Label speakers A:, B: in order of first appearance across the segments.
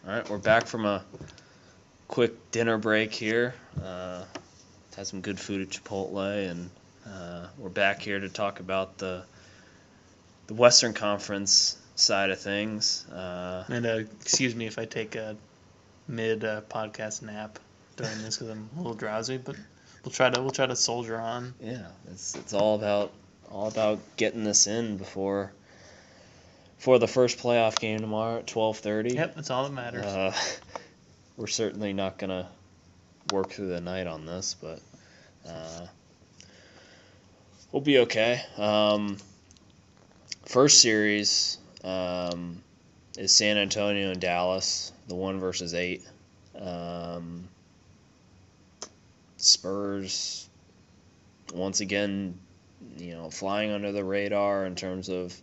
A: All right, we're back from a quick dinner break here. Had some good food at Chipotle, and we're back here to talk about the Western Conference side of things.
B: Excuse me if I take a mid podcast nap during this because I'm a little drowsy, but we'll try to soldier on.
A: Yeah, it's all about getting this in before the first playoff game tomorrow at 12:30.
B: Yep, that's all that matters.
A: We're certainly not gonna work through the night on this, but we'll be okay. First series is San Antonio and Dallas, the 1 versus 8. Spurs once again, flying under the radar in terms of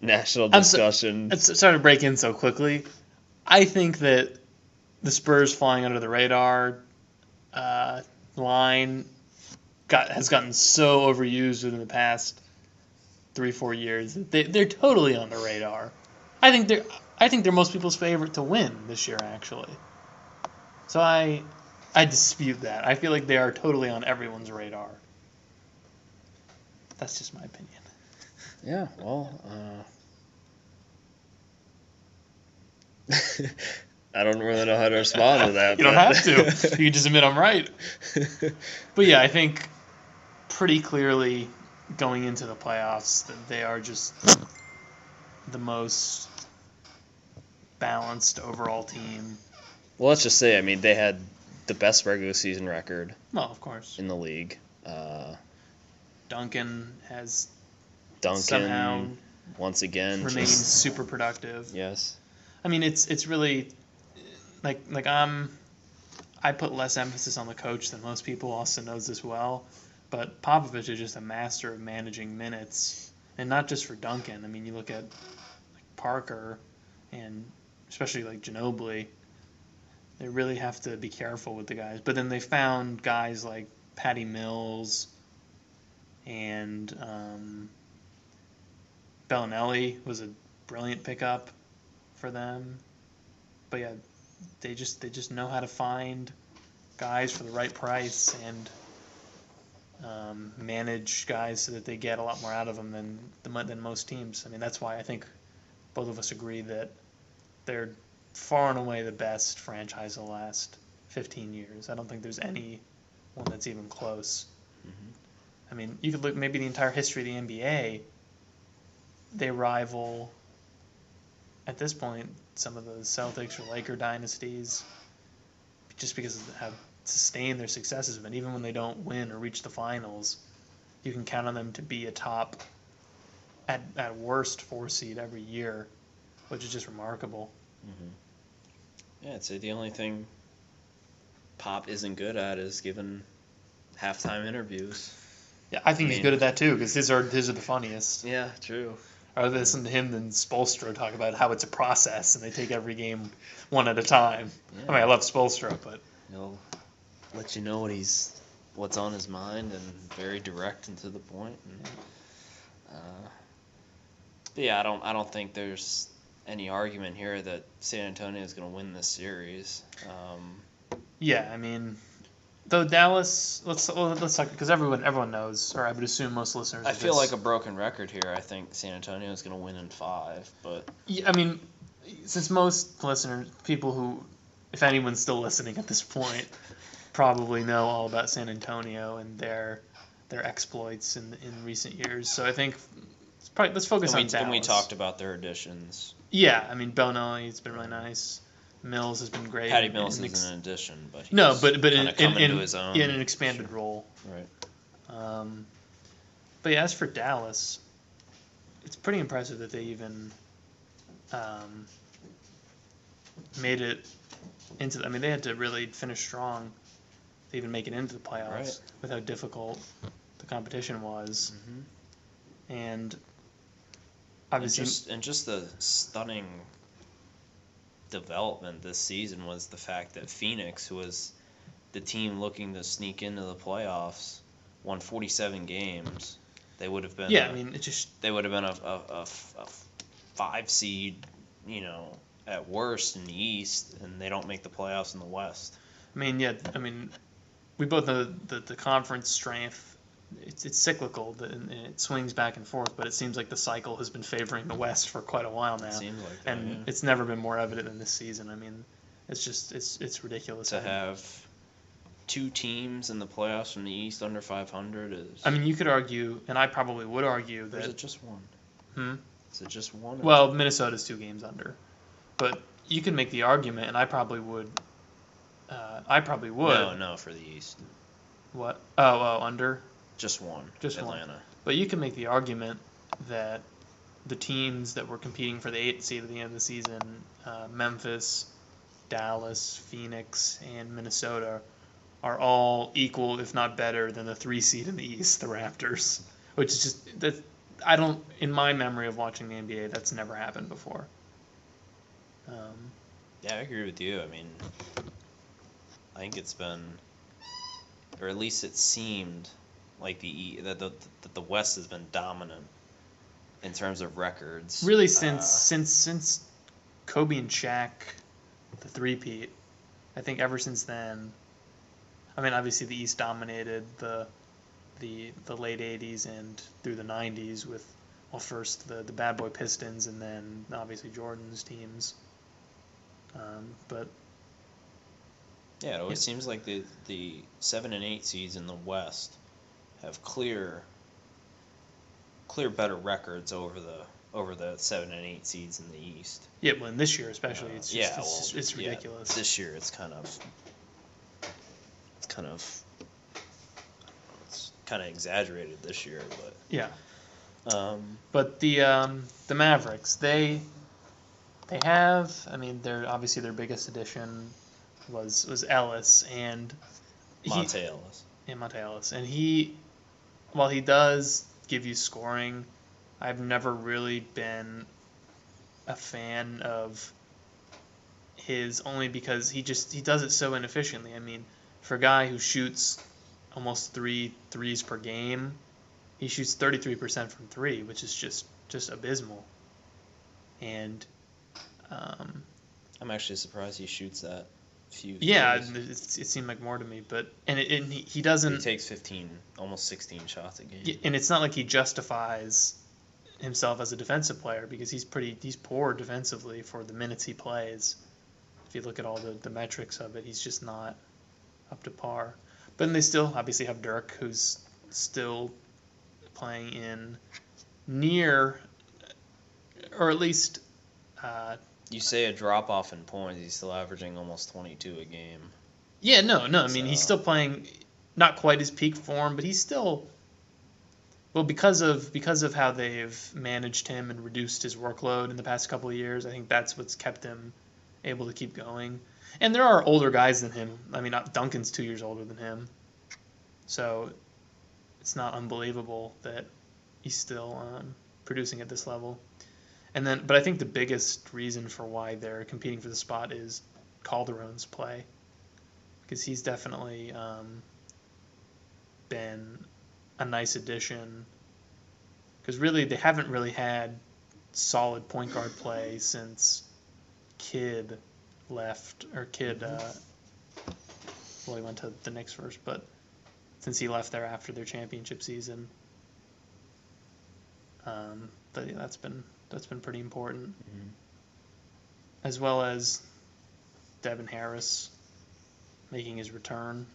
A: national discussion.
B: It's starting to break in so quickly. I think that the Spurs flying under the radar line has gotten so overused within the past 3-4 years. They're totally on the radar. I think they're most people's favorite to win this year, actually. So I dispute that. I feel like they are totally on everyone's radar. That's just my opinion.
A: Yeah, well, I don't really know how to respond to that.
B: You don't have to. You can just admit I'm right. But yeah, I think pretty clearly going into the playoffs that they are just the most balanced overall team.
A: Well, let's just say, they had the best regular season record.
B: Well, of course.
A: In the league.
B: Duncan has
A: somehow once again
B: remained super productive.
A: Yes.
B: It's really like I put less emphasis on the coach than most people. Austin knows this well, but Popovich is just a master of managing minutes, and not just for Duncan. You look at Parker, and especially Ginobili. They really have to be careful with the guys. But then they found guys like Patty Mills and Bellinelli was a brilliant pickup for them. But yeah, they just know how to find guys for the right price and manage guys so that they get a lot more out of them than most teams. That's why I think both of us agree that they're far and away the best franchise of the last 15 years. I don't think there's any one that's even close. Mm-hmm. You could look maybe the entire history of the NBA. They rival, at this point, some of the Celtics or Laker dynasties just because of how sustained their successes have been. Even when they don't win or reach the finals, you can count on them to be a top, at worst, 4 seed every year, which is just remarkable.
A: Mm-hmm. Yeah, I'd say the only thing Pop isn't good at is giving halftime interviews.
B: Yeah, I think he's good at that too, because his are the funniest.
A: Yeah, true.
B: I'd rather listen to him than Spoelstra talk about how it's a process and they take every game one at a time. Yeah. I love Spoelstra, but
A: he'll let you know what's on his mind and very direct and to the point. And, but yeah, I don't think there's any argument here that San Antonio is going to win this series.
B: Yeah, though Dallas, let's talk, because everyone knows, or I would assume most listeners.
A: I feel like a broken record here. I think San Antonio is going to win in 5, but
B: yeah, since most listeners, people who, if anyone's still listening at this point, probably know all about San Antonio and their exploits in recent years. So I think let's focus on Dallas.
A: And we talked about their additions.
B: Yeah, Bellinelli, it's been really nice. Mills has been great.
A: Patty Mills isn't an addition, but he's
B: in
A: his own.
B: In an expanded role.
A: Right.
B: But yeah, as for Dallas, it's pretty impressive that they even made it into. They had to really finish strong to even make it into the playoffs with how difficult the competition was, and obviously,
A: and just the stunning development this season was the fact that Phoenix, who was the team looking to sneak into the playoffs, won 47 games. They would have been.
B: Yeah,
A: they would have been a 5 seed, at worst in the East, and they don't make the playoffs in the West.
B: I mean, yeah. I mean, we both know the conference strength. It's cyclical and it swings back and forth, but it seems like the cycle has been favoring the West for quite a while now.
A: It seems like that,
B: and
A: yeah.
B: it's never been more evident than this season. I mean, it's just it's ridiculous
A: To have 2 teams in the playoffs from the East under 500 is.
B: I mean, you could argue, and I probably would argue
A: Or is
B: that.
A: it just one? Is it just one?
B: Well, Minnesota's 2 games under, but you can make the argument, and I probably would.
A: No, for the East.
B: What? Oh, under.
A: Just one.
B: Just
A: Atlanta.
B: one. But you can make the argument that the teams that were competing for the 8th seed at the end of the season, Memphis, Dallas, Phoenix, and Minnesota, are all equal, if not better, than the 3 seed in the East, the Raptors. Which is just that in my memory of watching the NBA, that's never happened before.
A: Yeah, I agree with you. I mean, I think it's been, or at least it seemed like that the West has been dominant in terms of records.
B: Really, since Kobe and Shaq, the three-peat, I think ever since then. I mean, obviously the East dominated the late '80s and through the '90s with, well, first the Bad Boy Pistons and then obviously Jordan's teams. But
A: yeah, it always seems like the 7 and 8 seeds in the West have clear better records over the 7 and 8 seeds in the East.
B: Yeah, well, this year especially, it's ridiculous.
A: Yeah, this year it's kind of exaggerated this year, but
B: yeah. But the Mavericks, they have, I mean, they're obviously their biggest addition was Ellis and
A: Monte Ellis.
B: Yeah, Monte Ellis, and while he does give you scoring, I've never really been a fan of his, only because he does it so inefficiently. I mean, for a guy who shoots almost 3 threes per game, he shoots 33% from 3, which is just abysmal. And
A: I'm actually surprised he shoots that few.
B: Yeah,
A: threes.
B: it seemed like more to me, but he doesn't.
A: He takes 15, almost 16 shots a game.
B: And it's not like he justifies himself as a defensive player, because he's poor defensively for the minutes he plays. If you look at all the metrics of it, he's just not up to par. But then they still obviously have Dirk, who's still playing in near, or at least.
A: You say a drop off in points, he's still averaging almost 22 a game.
B: Yeah, no. I mean, he's still playing, not quite his peak form, but he's still. Well, because of how they've managed him and reduced his workload in the past couple of years, I think that's what's kept him able to keep going. And there are older guys than him. I mean, Duncan's 2 years older than him, so it's not unbelievable that he's still producing at this level. But I think the biggest reason for why they're competing for the spot is Calderon's play, because he's definitely been a nice addition. Because really, they haven't really had solid point guard play since Kidd left, or Kidd. Well, he went to the Knicks first, but since he left there after their championship season. But yeah, that's been pretty important.
A: Mm-hmm.
B: As well as Devin Harris making his return.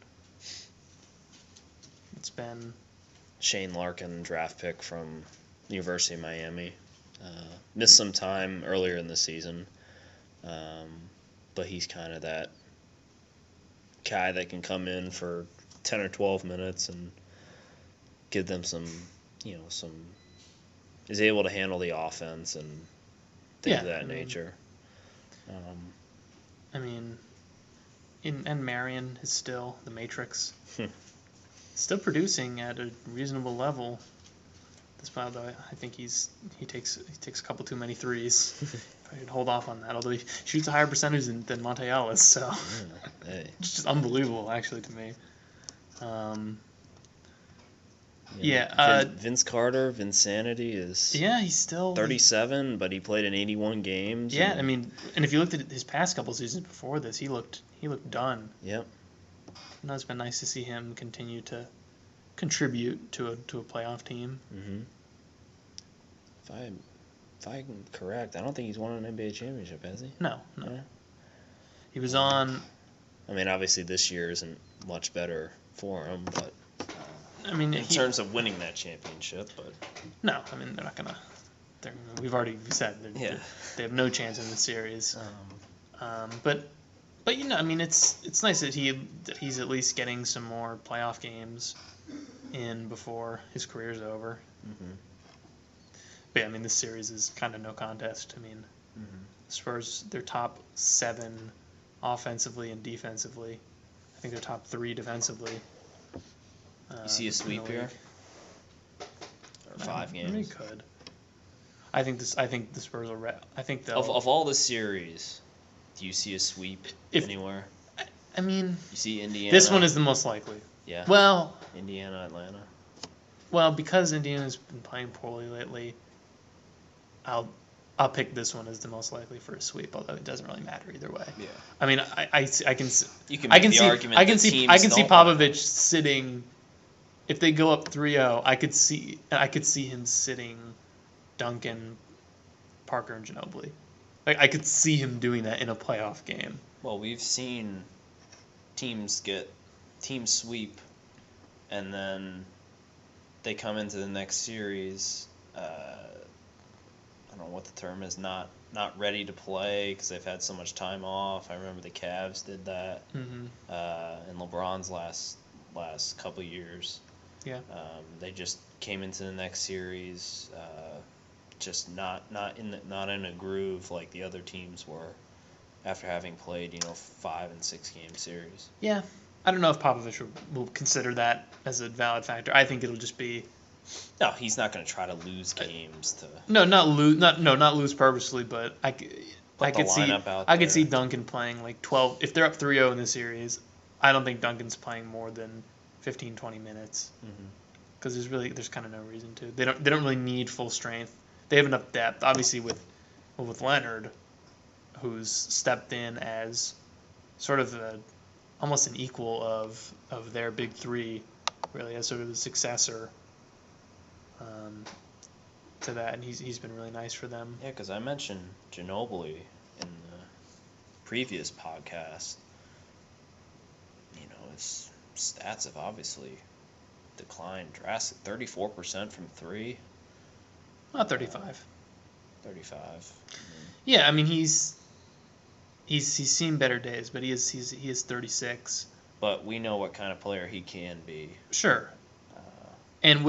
B: It's been
A: Shane Larkin, draft pick from University of Miami. Missed some time earlier in the season, but he's kind of that guy that can come in for 10 or 12 minutes and give them some is able to handle the offense and things of that nature.
B: I mean, and Marion is still the Matrix. Still producing at a reasonable level. Despite, though, I think he takes a couple too many threes. I could hold off on that. Although he shoots a higher percentage than Monte Ellis, so
A: Hey.
B: it's just unbelievable, actually, to me. Yeah.
A: Vince Carter, Vinsanity is
B: He's still
A: 37, but he played in 81 games.
B: Yeah, I mean, and if you looked at his past couple seasons before this, he looked done.
A: Yep.
B: And it's been nice to see him continue to contribute to a playoff team.
A: Mm-hmm. If I'm correct, I don't think he's won an NBA championship, has he?
B: No.
A: Yeah.
B: He was on.
A: I mean, obviously this year isn't much better for him, but
B: I mean,
A: in terms of winning that championship, but
B: no, I mean they're not gonna. We've already said they have no chance in the series. But I mean it's nice that he's at least getting some more playoff games in before his career's over.
A: Mm-hmm.
B: But yeah, I mean this series is kind of no contest. I mean, Spurs, they're top 7 offensively and defensively. I think they're top 3 defensively.
A: You see a sweep here? Or 5 games?
B: We could. I think the Spurs will. I think they'll.
A: Of all the series, do you see a sweep anywhere?
B: I mean,
A: you see Indiana.
B: This one is the most likely.
A: Yeah.
B: Well.
A: Indiana, Atlanta.
B: Well, because Indiana's been playing poorly lately, I'll pick this one as the most likely for a sweep. Although it doesn't really matter either way.
A: Yeah.
B: I mean, I can.
A: You can make the argument.
B: I can see Popovich sitting. If they go up 3-0, I could see him sitting Duncan, Parker, and Ginobili. Like I could see him doing that in a playoff game.
A: Well, we've seen teams sweep, and then they come into the next series. I don't know what the term is. Not ready to play because they've had so much time off. I remember the Cavs did that.
B: Mm-hmm.
A: In LeBron's last couple years.
B: Yeah.
A: They just came into the next series. Just not in a groove like the other teams were after having played 5 and 6 game series.
B: Yeah, I don't know if Popovich will consider that as a valid factor. I think it'll just be.
A: No, he's not going to try to lose games to.
B: No, not lose purposely, but I could see Duncan playing like 12 if they're up 3-0 in the series. I don't think Duncan's playing more than 15-20 minutes because there's kind of no reason to. They don't really need full strength. They have enough depth, obviously with Leonard, who's stepped in as sort of almost an equal of their big three, really as sort of the successor to that, and he's been really nice for them.
A: Yeah, because I mentioned Ginobili in the previous podcast. His stats have obviously declined drastically. 34% from 3.
B: Not 35.
A: 35.
B: Yeah, I mean he's seen better days, but he is 36.
A: But we know what kind of player he can be.
B: Sure. And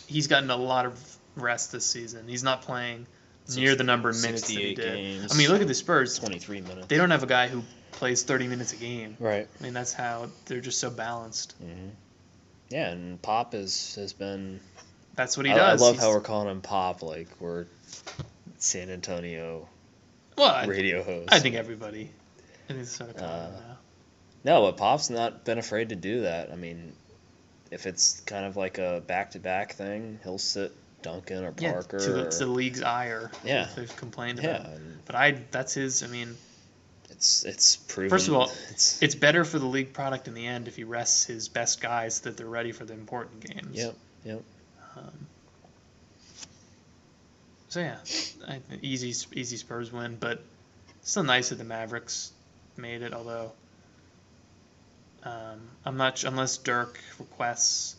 B: he's gotten a lot of rest this season. He's not playing near the number of minutes that he did.
A: Games,
B: I mean, look at the Spurs.
A: 23 minutes.
B: They don't have a guy who plays 30 minutes a game.
A: Right.
B: I mean, that's how they're just so balanced.
A: Mm-hmm. Yeah, and Pop has been.
B: That's what he does.
A: I love how we're calling him Pop, like we're San Antonio radio host.
B: I think everybody. I think sort of calling him now.
A: No, but Pop's not been afraid to do that. I mean, if it's kind of like a back-to-back thing, he'll sit Duncan or Parker.
B: To the league's ire.
A: Yeah.
B: If they've complained about it.
A: And
B: but that's his. I mean.
A: It's proven.
B: First of all, it's better for the league product in the end if he rests his best guys so that they're ready for the important games.
A: Yep.
B: So yeah, easy Spurs win, but still nice that the Mavericks made it. Although I'm not unless Dirk requests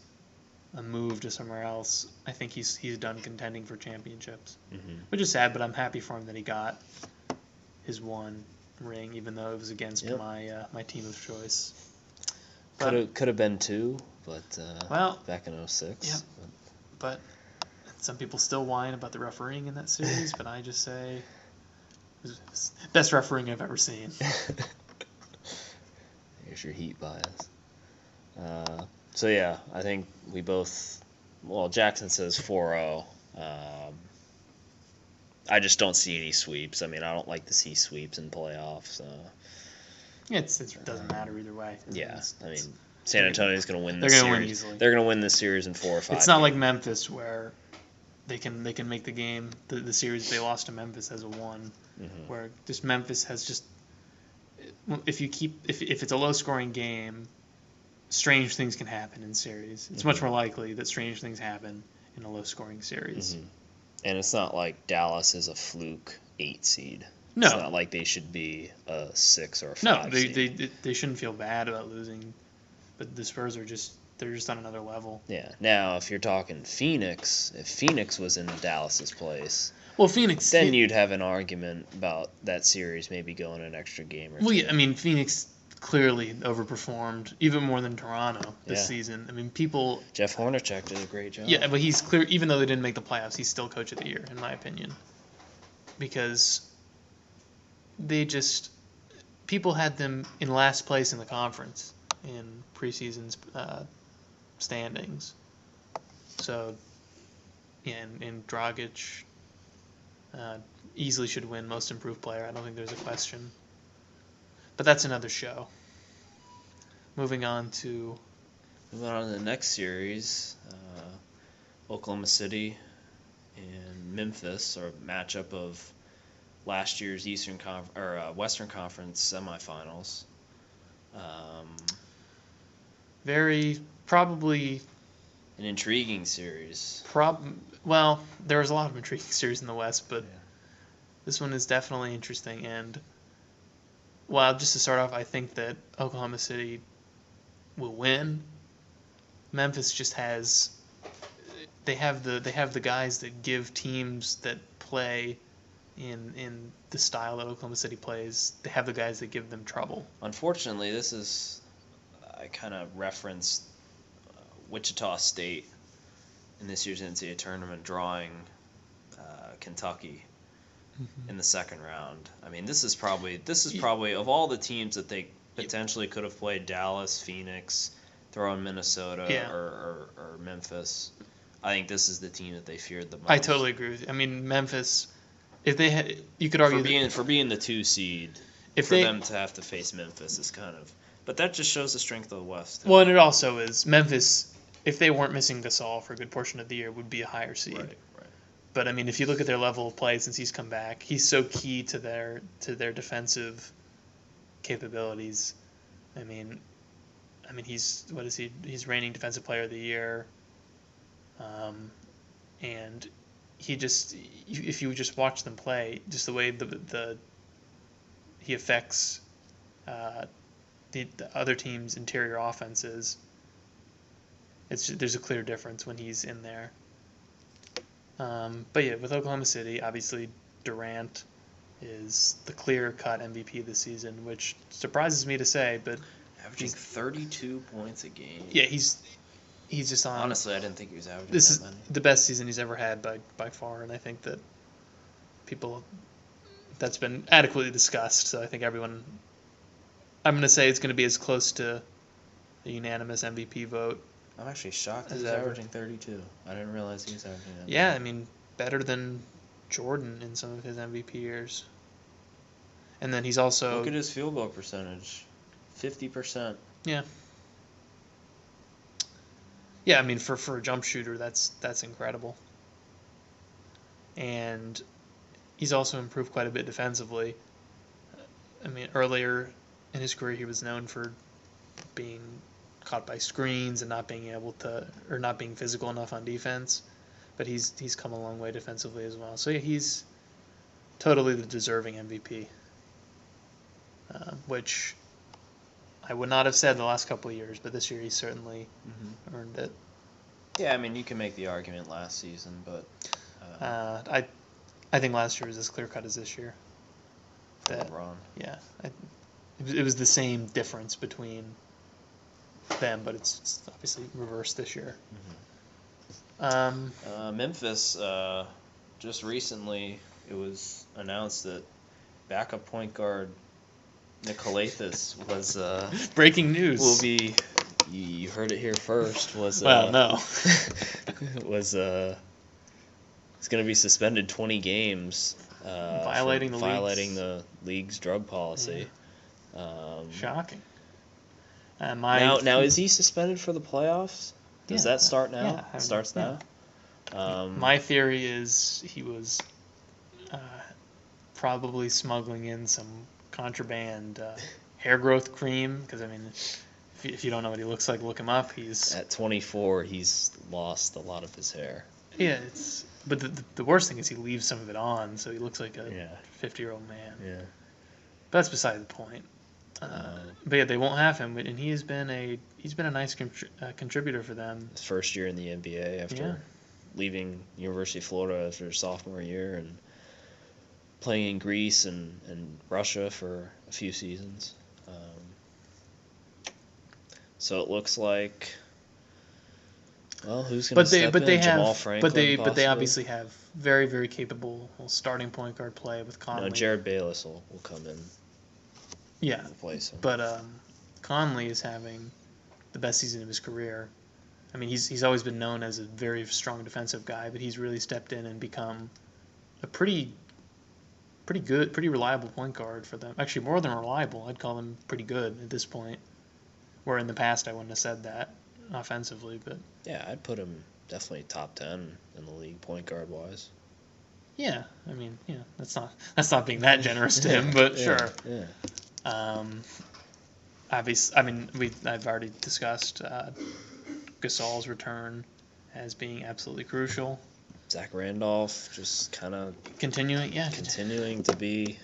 B: a move to somewhere else. I think he's done contending for championships, which is sad. But I'm happy for him that he got his one ring, even though it was against my team of choice.
A: Could have been 2, but back in 06.
B: Yeah, but some people still whine about the refereeing in that series, but I just say it was best refereeing I've ever seen.
A: Here's your Heat bias. So yeah, I think we both. Well, Jackson says 4-0. I just don't see any sweeps. I mean, I don't like to see sweeps in playoffs.
B: It doesn't matter either way.
A: Yeah, I mean, San Antonio's going to win
B: They're
A: this
B: gonna
A: series.
B: win easily.
A: They're going to win this series in 4 or 5.
B: It's not like Memphis where they can make the game. The series they lost to Memphis as a 1, where just Memphis has just if it's a low scoring game, strange things can happen in series. It's much more likely that strange things happen in a low scoring series.
A: And it's not like Dallas is a fluke 8 seed.
B: No.
A: It's not like they should be a 6 or a 5
B: No,
A: seed.
B: they shouldn't feel bad about losing, but the Spurs are just on another level.
A: Yeah. Now, if you're talking Phoenix, if Phoenix was in Dallas's place,
B: well, Phoenix,
A: then you'd have an argument about that series maybe going an extra game or two.
B: Well, yeah, I mean, Phoenix clearly overperformed even more than Toronto this season. I mean, people.
A: Jeff Hornacek did a great job.
B: Yeah, but he's clear. Even though they didn't make the playoffs, he's still coach of the year, in my opinion, because people had them in last place in the conference in preseason's standings. So, yeah, and Dragic easily should win Most Improved Player. I don't think there's a question. But that's another show. Moving on to
A: the next series, Oklahoma City and Memphis, or a matchup of last year's Western Conference semifinals.
B: Probably
A: an intriguing series.
B: Well, there was a lot of intriguing series in the West, but this one is definitely interesting. And well, just to start off, I think that Oklahoma City will win. Memphis just has they have the guys that give teams that play in the style that Oklahoma City plays. They have the guys that give them trouble.
A: Unfortunately, I kind of referenced Wichita State in this year's NCAA tournament drawing Kentucky in the second round. I mean, this is probably of all the teams that they potentially could have played, Dallas, Phoenix, throw in Minnesota or Memphis. I think this is the team that they feared the most.
B: I totally agree with you. I mean, Memphis, if they had, you could argue
A: for being the 2 seed, them to have to face Memphis is kind of. But that just shows the strength of the West.
B: Well, and it also is Memphis. If they weren't missing Gasol for a good portion of the year, would be a higher seed.
A: Right.
B: But I mean, if you look at their level of play since he's come back, he's so key to their defensive capabilities. I mean, he's He's reigning Defensive Player of the Year. And if you just watch them play, just the way he affects the other team's interior offenses, there's a clear difference when he's in there. But yeah, with Oklahoma City, obviously Durant is the clear-cut MVP this season, which surprises me to say, but
A: averaging 32 points a game.
B: Yeah, he's just on.
A: Honestly, I didn't think he was averaging
B: This
A: that many.
B: is the best season he's ever had by far, and I think that that's been adequately discussed. So I think everyone. I'm going to say it's going to be as close to a unanimous MVP vote.
A: I'm actually shocked he's averaging 32. I didn't realize he was averaging that.
B: Yeah, I mean, better than Jordan in some of his MVP years. And then he's also...
A: Look at his field goal percentage. 50%.
B: Yeah. Yeah, I mean, for a jump shooter, that's incredible. And he's also improved quite a bit defensively. I mean, earlier in his career, he was known for being caught by screens and not being physical enough on defense. But he's come a long way defensively as well. So yeah, he's totally the deserving MVP, which I would not have said the last couple of years, but this year he certainly earned it.
A: Yeah, I mean, you can make the argument last season, but
B: I think last year was as clear cut as this year.
A: LeBron.
B: Yeah, it was the same difference between them, but it's obviously reversed this year.
A: Memphis, just recently, it was announced that backup point guard Nicolaithis was
B: breaking news.
A: Will be. You heard it here first. Was
B: no.
A: was it's going to be suspended 20 games.
B: Violating
A: the league's drug policy.
B: Shocking.
A: Now is he suspended for the playoffs? Does that start now?
B: Yeah,
A: It starts now.
B: My theory is he was probably smuggling in some contraband hair growth cream. Because I mean, if you don't know what he looks like, look him up. He's
A: at 24. He's lost a lot of his hair.
B: Yeah, but the worst thing is he leaves some of it on, so he looks like a 50-year-old man.
A: Yeah.
B: But that's beside the point. But yeah, they won't have him, and he's been a nice contributor for them.
A: His first year in the NBA after leaving University of Florida after his sophomore year and playing in Greece and Russia for a few seasons. So it looks like, well, who's going to step in? Jamal Franklin,
B: but they obviously have very, very capable starting point guard play with Conley.
A: No, Jared Bayless will come in.
B: Yeah,
A: replace him.
B: But Conley is having the best season of his career. I mean, he's always been known as a very strong defensive guy, but he's really stepped in and become a pretty good, pretty reliable point guard for them. Actually, more than reliable, I'd call him pretty good at this point. Where in the past I wouldn't have said that offensively, but
A: yeah, I'd put him definitely top 10 in the league point guard wise.
B: Yeah, I mean, that's not being that generous to him, but sure.
A: Yeah.
B: Obviously, I mean, I've already discussed Gasol's return as being absolutely crucial.
A: Zach Randolph just kind of
B: continuing
A: to be.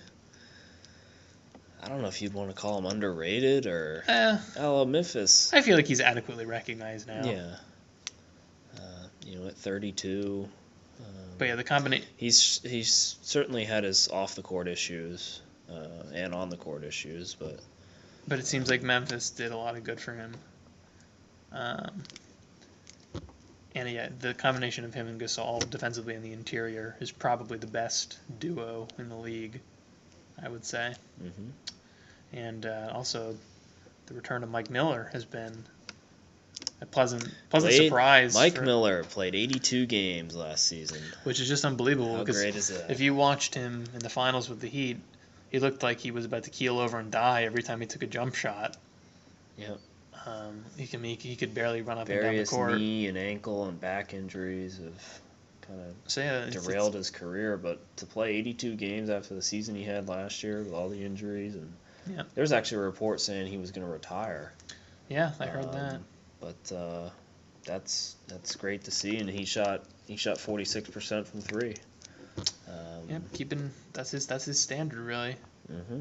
A: I don't know if you'd want to call him underrated or. Memphis.
B: I feel like he's adequately recognized now.
A: Yeah. At 32.
B: But yeah, the combination.
A: He's certainly had his off the court issues, and on the court issues, but.
B: But it seems like Memphis did a lot of good for him. And yeah, the combination of him and Gasol defensively in the interior is probably the best duo in the league, I would say.
A: Mm-hmm.
B: And also, the return of Mike Miller has been a pleasant surprise.
A: Mike Miller played 82 games last season,
B: which is just unbelievable.
A: How great is that?
B: If you watched him in the finals with the Heat, he looked like he was about to keel over and die every time he took a jump shot.
A: Yep.
B: He could barely run up and down the court.
A: Various knee and ankle and back injuries have kind of derailed his career, but to play 82 games after the season he had last year with all the injuries, and there's actually a report saying he was going to retire.
B: Yeah, I heard that.
A: But that's great to see, and he shot 46% from three.
B: That's his standard really.
A: Mm-hmm.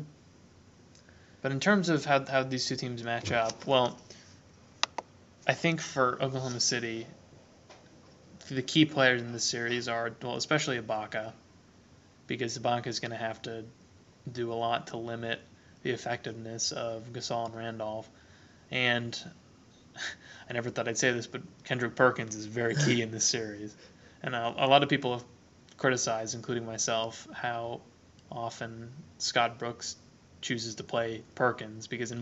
B: But in terms of how these two teams match up, well, I think for Oklahoma City, the key players in this series are, well, especially Ibaka, because Ibaka is going to have to do a lot to limit the effectiveness of Gasol and Randolph. And I never thought I'd say this, but Kendrick Perkins is very key in this series. And a lot of people have criticized, including myself, how often Scott Brooks chooses to play Perkins, because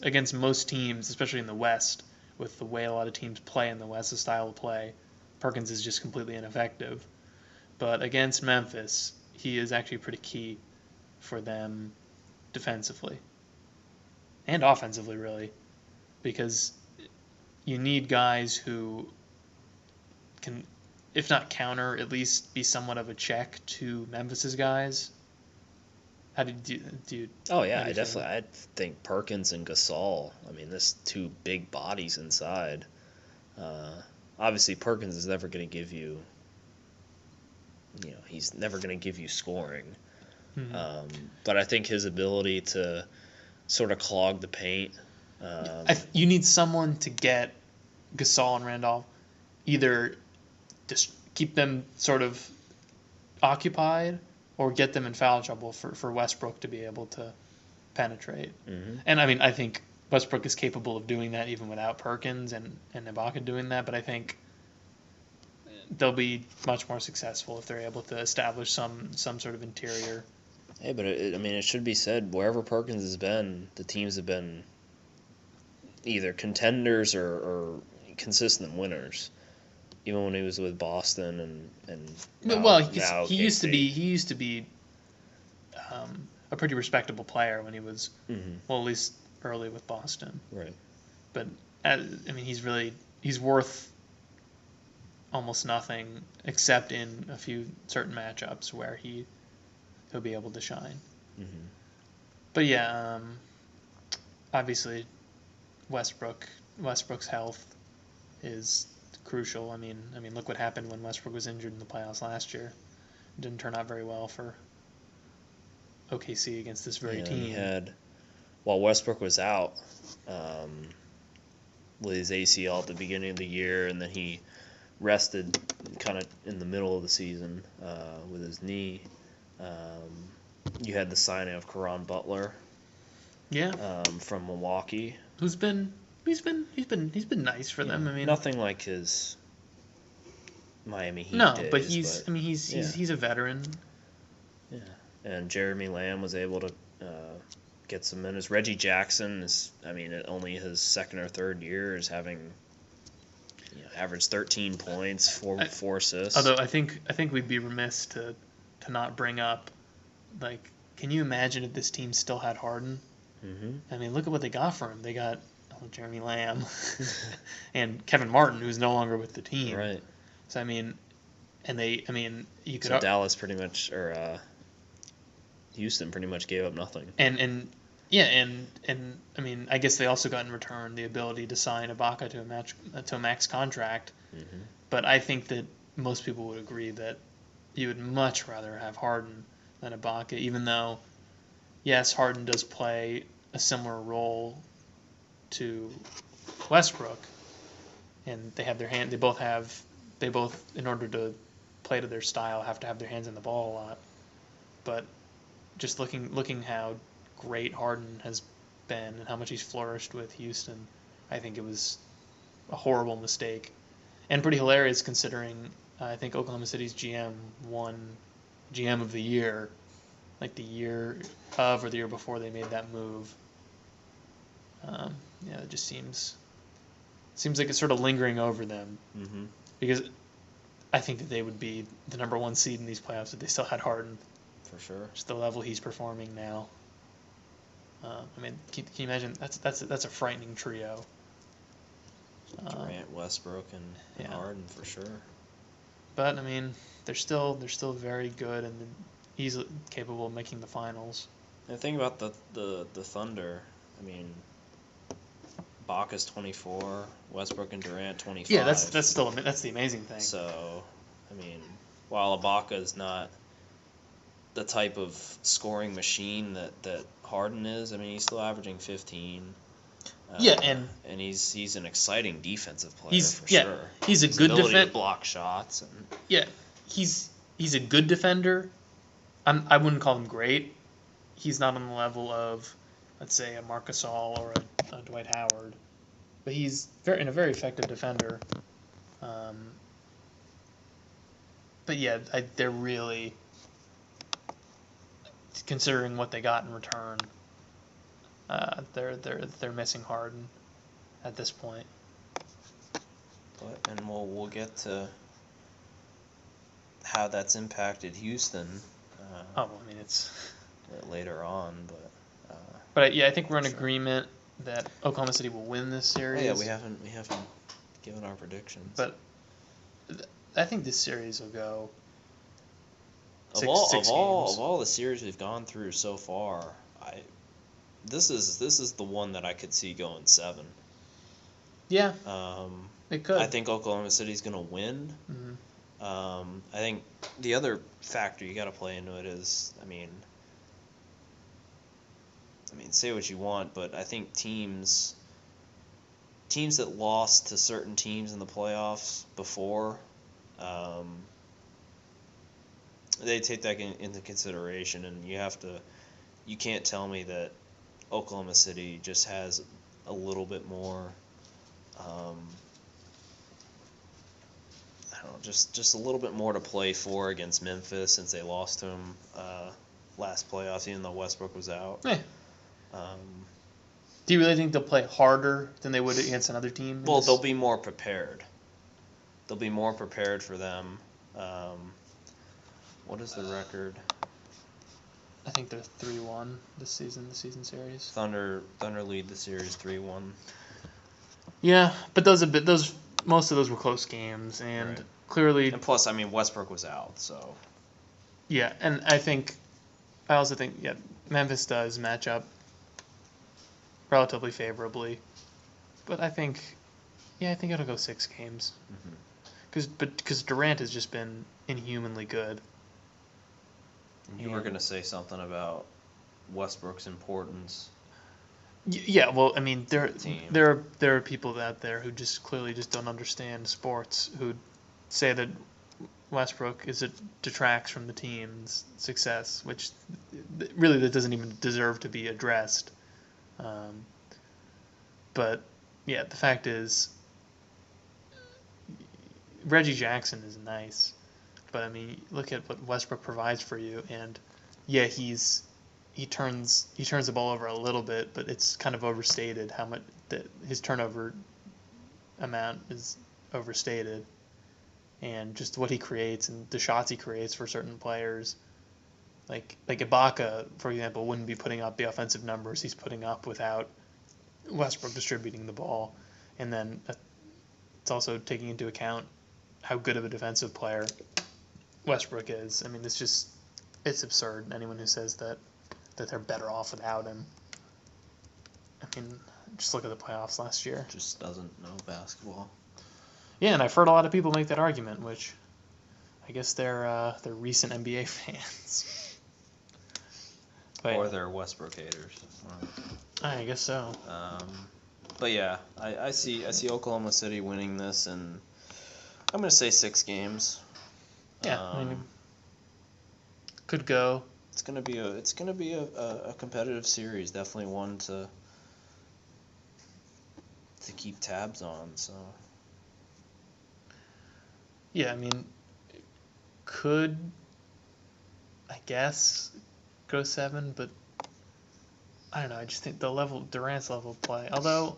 B: against most teams, especially in the West, with the way a lot of teams play in the West, the style of play, Perkins is just completely ineffective. But against Memphis, he is actually pretty key for them defensively and offensively, really, because you need guys who can, if not counter, at least be somewhat of a check to Memphis's guys. How do you?
A: Oh yeah, I think Perkins and Gasol. I mean, this two big bodies inside. Obviously, Perkins is never going to give you. He's never going to give you scoring.
B: Mm-hmm.
A: But I think his ability to sort of clog the paint.
B: You need someone to get Gasol and Randolph, either just keep them sort of occupied, or get them in foul trouble for Westbrook to be able to penetrate.
A: Mm-hmm.
B: And I mean, I think Westbrook is capable of doing that even without Perkins and Ibaka doing that, but I think they'll be much more successful if they're able to establish some sort of interior.
A: Hey, but it should be said, wherever Perkins has been, the teams have been either contenders or consistent winners. Even when he was with Boston and
B: he used to be a pretty respectable player when he was, well, at least early with Boston.
A: Right.
B: But I mean, he's worth almost nothing except in a few certain matchups where he'll be able to shine.
A: Mm-hmm.
B: But yeah, obviously Westbrook's health is crucial. I mean, look what happened when Westbrook was injured in the playoffs last year. It didn't turn out very well for OKC against this very team.
A: He had, while Westbrook was out with his ACL at the beginning of the year, and then he rested kind of in the middle of the season with his knee. You had the signing of Caron Butler.
B: Yeah.
A: From Milwaukee.
B: He's been nice for them. I mean,
A: nothing like his Miami Heat days,
B: but he's a veteran.
A: Yeah, and Jeremy Lamb was able to get some minutes. Reggie Jackson is, only his second or third year is having averaged 13 points, four assists.
B: Although I think we'd be remiss to not bring up, like, can you imagine if this team still had Harden?
A: Mm-hmm.
B: I mean, look at what they got for him. They got Jeremy Lamb and Kevin Martin, who's no longer with the team.
A: Right.
B: So you could.
A: So Dallas pretty much, or Houston pretty much gave up nothing.
B: And I guess they also got in return the ability to sign Ibaka to a max contract.
A: Mm-hmm.
B: But I think that most people would agree that you would much rather have Harden than Ibaka, even though, yes, Harden does play a similar role to Westbrook, and they have their hand. They both, in order to play to their style, have to have their hands on the ball a lot. But just looking how great Harden has been and how much he's flourished with Houston, I think it was a horrible mistake, and pretty hilarious considering I think Oklahoma City's GM won GM of the year, like the year of or the year before they made that move. It just seems like it's sort of lingering over them.
A: Mm-hmm.
B: Because I think that they would be the number one seed in these playoffs if they still had Harden.
A: For sure.
B: Just the level he's performing now. Can you imagine? That's a frightening trio.
A: Durant, Westbrook, and Harden for sure.
B: But they're still very good and easily capable of making the finals.
A: The thing about the Thunder, Baca's 24, Westbrook and Durant 25.
B: Yeah, that's the amazing thing.
A: So, while Ibaka is not the type of scoring machine that Harden is, he's still averaging 15.
B: And
A: he's an exciting defensive player for sure.
B: He's a good defender.
A: Block shots
B: he's a good defender. I wouldn't call him great. He's not on the level of, let's say, a Marc Gasol or a Dwight Howard, but he's a very effective defender. They're really, considering what they got in return, they're missing Harden at this point.
A: And we'll get to how that's impacted Houston.
B: It's
A: later on,
B: but I think we're in agreement that Oklahoma City will win this series.
A: Oh, yeah, we haven't given our predictions.
B: But I think this series will go
A: of all the series we've gone through so far, this is the one that I could see going 7.
B: Yeah. It could.
A: I think Oklahoma City's going to win.
B: Mm-hmm.
A: I think the other factor you got to play into it is, say what you want, but I think teams that lost to certain teams in the playoffs before, they take that into consideration, and you can't tell me that Oklahoma City just has a little bit more, just a little bit more to play for against Memphis since they lost to them last playoffs, even though Westbrook was out.
B: Yeah. Do you really think they'll play harder than they would against another team?
A: Well, they'll be more prepared. They'll be more prepared for them. What is the record?
B: I think they're 3-1 this season, the season series.
A: Thunder lead the series 3-1.
B: Yeah, but those most of those were close games, and
A: Right.
B: clearly,
A: And plus, I mean, Westbrook was out, so
B: yeah. And I also think, yeah, Memphis does match up relatively favorably, but I think it'll go 6 games. Because Durant has just been inhumanly good.
A: you were gonna say something about Westbrook's importance.
B: Yeah, well, I mean,
A: Team.
B: there are people out there who just clearly just don't understand sports who say that Westbrook detracts from the team's success, which really that doesn't even deserve to be addressed. Um, but yeah, the fact is, Reggie Jackson is nice, but I mean, look at what Westbrook provides for you, and yeah, he turns the ball over a little bit, but it's kind of overstated how much that his turnover amount is overstated, and just what he creates and the shots he creates for certain players, like Ibaka, for example, wouldn't be putting up the offensive numbers he's putting up without Westbrook distributing the ball, and then it's also taking into account how good of a defensive player Westbrook is. I mean, it's absurd. Anyone who says that they're better off without him. I mean, just look at the playoffs last year.
A: Just doesn't know basketball.
B: Yeah, and I've heard a lot of people make that argument, which I guess they're recent NBA fans.
A: Or they're Westbrook haters.
B: I guess so.
A: But yeah, I see Oklahoma City winning this, and I'm gonna say 6 games.
B: Yeah, I mean, could go.
A: It's gonna be a competitive series. Definitely one to keep tabs on. So
B: Yeah, I mean, could I guess go 7, but I don't know. I just think Durant's level of play. Although,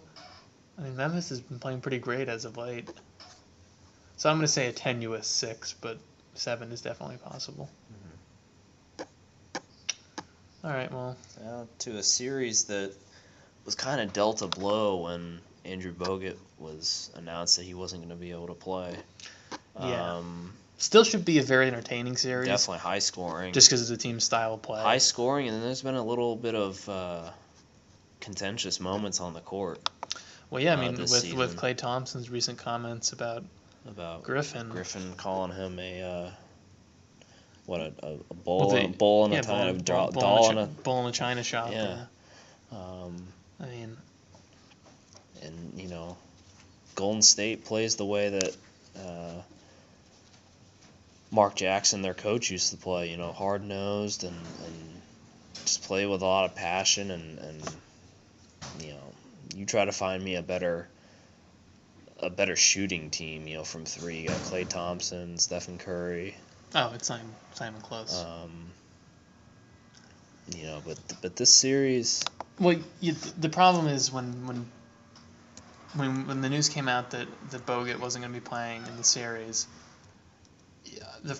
B: I mean, Memphis has been playing pretty great as of late. So I'm going to say a tenuous 6, but 7 is definitely possible. All right, well.
A: To a series that was kind of dealt a blow when Andrew Bogut was announced that he wasn't going to be able to play.
B: Yeah. Still should be a very entertaining series.
A: Definitely high scoring.
B: Just because of the team's style of play.
A: High scoring, and then there's been a little bit of contentious moments on the court.
B: Well, yeah, I mean, with Klay Thompson's recent comments about Griffin.
A: Griffin calling him a bull in a china shop.
B: Yeah. I mean,
A: and Golden State plays the way that Mark Jackson, their coach, used to play. Hard nosed and just play with a lot of passion and you try to find me a better shooting team, from 3. You got Klay Thompson, Stephen Curry.
B: Oh, it's not even close.
A: But this series.
B: Well, the problem is when the news came out that Bogut wasn't going to be playing in the series,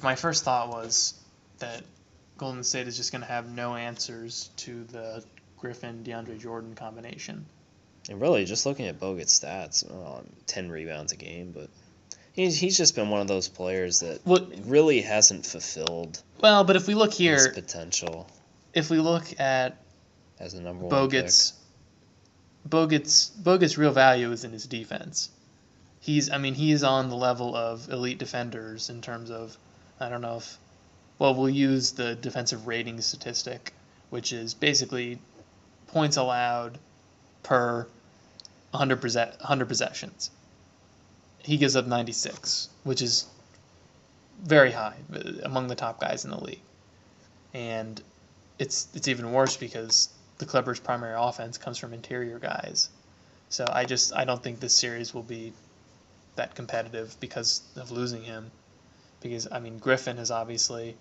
B: my first thought was that Golden State is just going to have no answers to the Griffin-DeAndre Jordan combination.
A: And really, just looking at Bogut's stats, 10 rebounds a game, but he's just been one of those players that really hasn't fulfilled.
B: Well, but if we look here,
A: his potential.
B: If we look at
A: as a number one pick.
B: Bogut's real value is in his defense. He is on the level of elite defenders in terms of, I don't know if, we'll use the defensive rating statistic, which is basically points allowed per 100 possessions. He gives up 96, which is very high, among the top guys in the league. And it's even worse because the Clippers' primary offense comes from interior guys. So I don't think this series will be that competitive because of losing him. Because, Griffin has obviously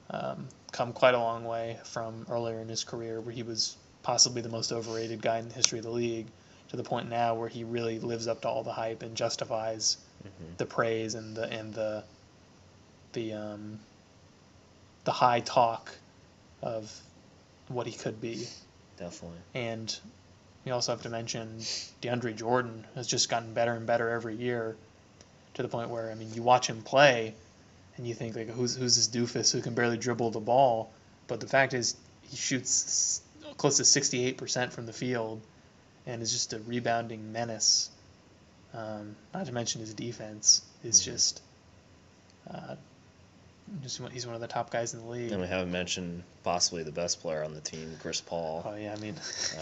B: come quite a long way from earlier in his career where he was possibly the most overrated guy in the history of the league to the point now where he really lives up to all the hype and justifies the praise and the high talk of what he could be.
A: Definitely.
B: And you also have to mention DeAndre Jordan has just gotten better and better every year, to the point where, I mean, you watch him play and you think, like, who's this doofus who can barely dribble the ball? But the fact is, he shoots close to 68% from the field and is just a rebounding menace. Not to mention his defense is just he's one of the top guys in the league.
A: And we haven't mentioned possibly the best player on the team, Chris Paul.
B: Oh yeah, I mean,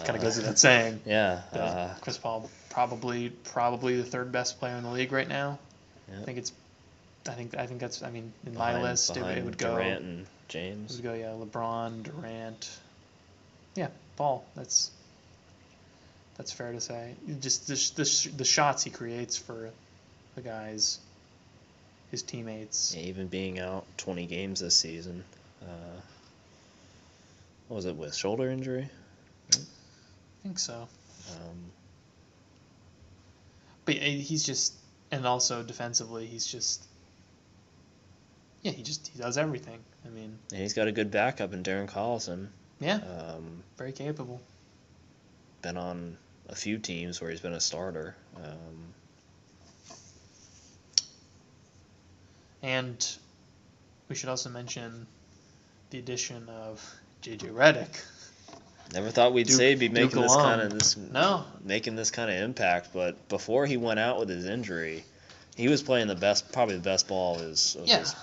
B: kind of goes without saying.
A: Yeah.
B: Chris Paul probably the third best player in the league right now.
A: Yeah.
B: I think that's, I mean, in my list it would go
A: Durant and James.
B: It would go LeBron, Durant. Yeah, Paul. That's fair to say. Just the shots he creates for the guys, his teammates.
A: Yeah, even being out 20 games this season. What was it, with shoulder injury?
B: I think so. But he's just, and also defensively, he's just, he does everything. I mean,
A: and he's got a good backup in Darren Collison.
B: Yeah, very capable.
A: Been on a few teams where he's been a starter.
B: And we should also mention the addition of J.J. Redick.
A: Never thought we'd be making this kind of impact, but before he went out with his injury, he was playing probably the best ball of his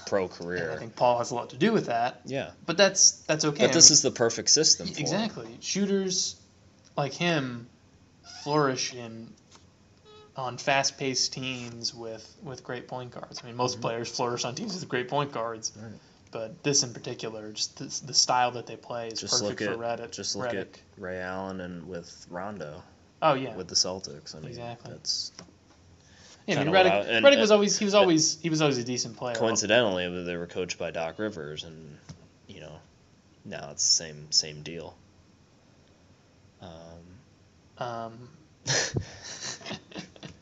A: pro career.
B: And I think Paul has a lot to do with that.
A: Yeah,
B: but that's okay.
A: But this is the perfect system for
B: exactly.
A: him.
B: Shooters like him flourish on fast-paced teams with great point guards. I mean, most players flourish on teams with great point guards.
A: Right.
B: But this in particular, just the style that they play is perfect for Redick.
A: Just look at Ray Allen and with Rondo.
B: Oh yeah.
A: With the Celtics, I mean,
B: exactly.
A: That's.
B: Yeah, I mean, Redick was always a decent player.
A: Coincidentally, they were coached by Doc Rivers, and now it's the same deal.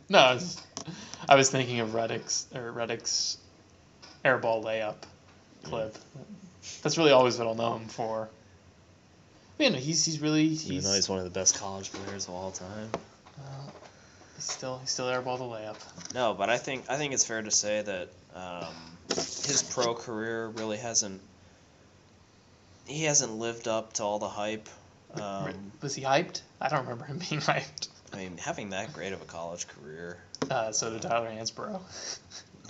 B: No, I was thinking of Redick's airball layup clip. That's really always what I'll know him for. But, he's
A: even though he's one of the best college players of all time.
B: He's still airball the layup.
A: No, but I think it's fair to say that his pro career really hasn't lived up to all the hype.
B: Was he hyped? I don't remember him being hyped.
A: I mean, having that great of a college career.
B: So did Tyler Hansbrough.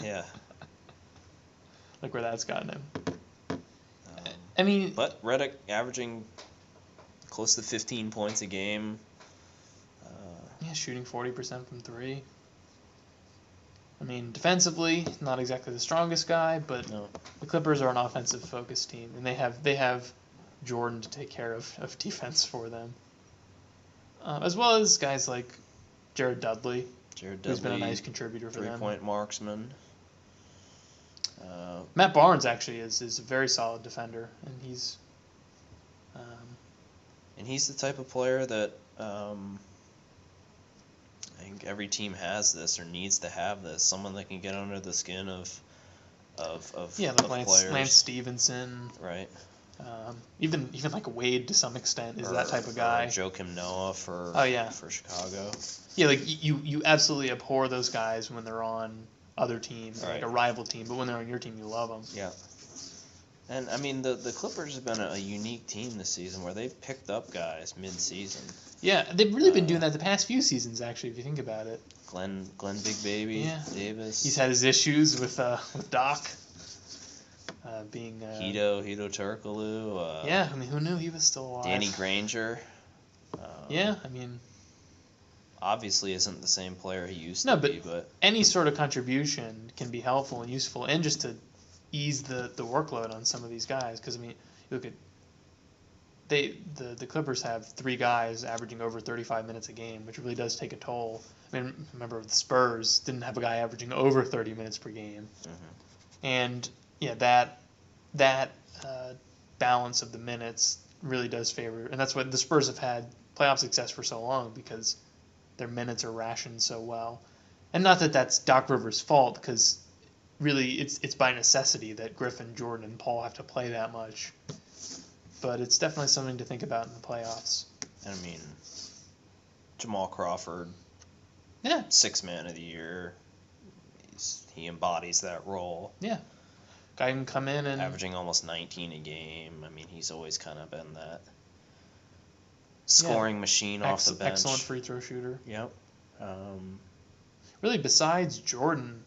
A: Yeah.
B: Look where that's gotten him. I mean,
A: but Redick averaging close to 15 points a game.
B: Shooting 40% from three. I mean, defensively, not exactly the strongest guy, but the Clippers are an offensive-focused team, and they have Jordan to take care of defense for them, as well as guys like Jared Dudley, who's been a nice contributor for them.
A: Three-point marksman.
B: Matt Barnes actually is a very solid defender, and he's
A: the type of player that I think every team has this or needs to have this. Someone that can get under the skin of players.
B: Lance Stevenson,
A: right?
B: Even like Wade to some extent is that type of guy.
A: Or Joakim Noah for Chicago.
B: Yeah, like you absolutely abhor those guys when they're on other teams, like a rival team, but when they're on your team, you love them.
A: Yeah. And, I mean, the Clippers have been a unique team this season where they've picked up guys mid-season.
B: Yeah, they've really been doing that the past few seasons, actually, if you think about it.
A: Glenn Big Baby, Davis.
B: He's had his issues with Doc. Being
A: Hito Turkoglu.
B: I mean, who knew he was still alive?
A: Danny Granger.
B: I mean,
A: obviously isn't the same player he used to be, but
B: any sort of contribution can be helpful and useful, and just to ease the workload on some of these guys. Because I mean, you look at the Clippers have three guys averaging over 35 minutes a game, which really does take a toll. I mean, remember the Spurs didn't have a guy averaging over 30 minutes per game, and that balance of the minutes really does favor, and that's what the Spurs have had playoff success for so long, because their minutes are rationed so well. And not that that's Doc Rivers' fault, because really it's by necessity that Griffin, Jordan, and Paul have to play that much. But it's definitely something to think about in the playoffs.
A: I mean, Jamal Crawford,
B: Yeah.
A: Sixth Man of the Year. He embodies that role.
B: Yeah. Guy can come in and
A: averaging almost 19 a game. I mean, he's always kind of been that scoring machine off the bench.
B: Excellent free throw shooter.
A: Yep.
B: Really, besides Jordan,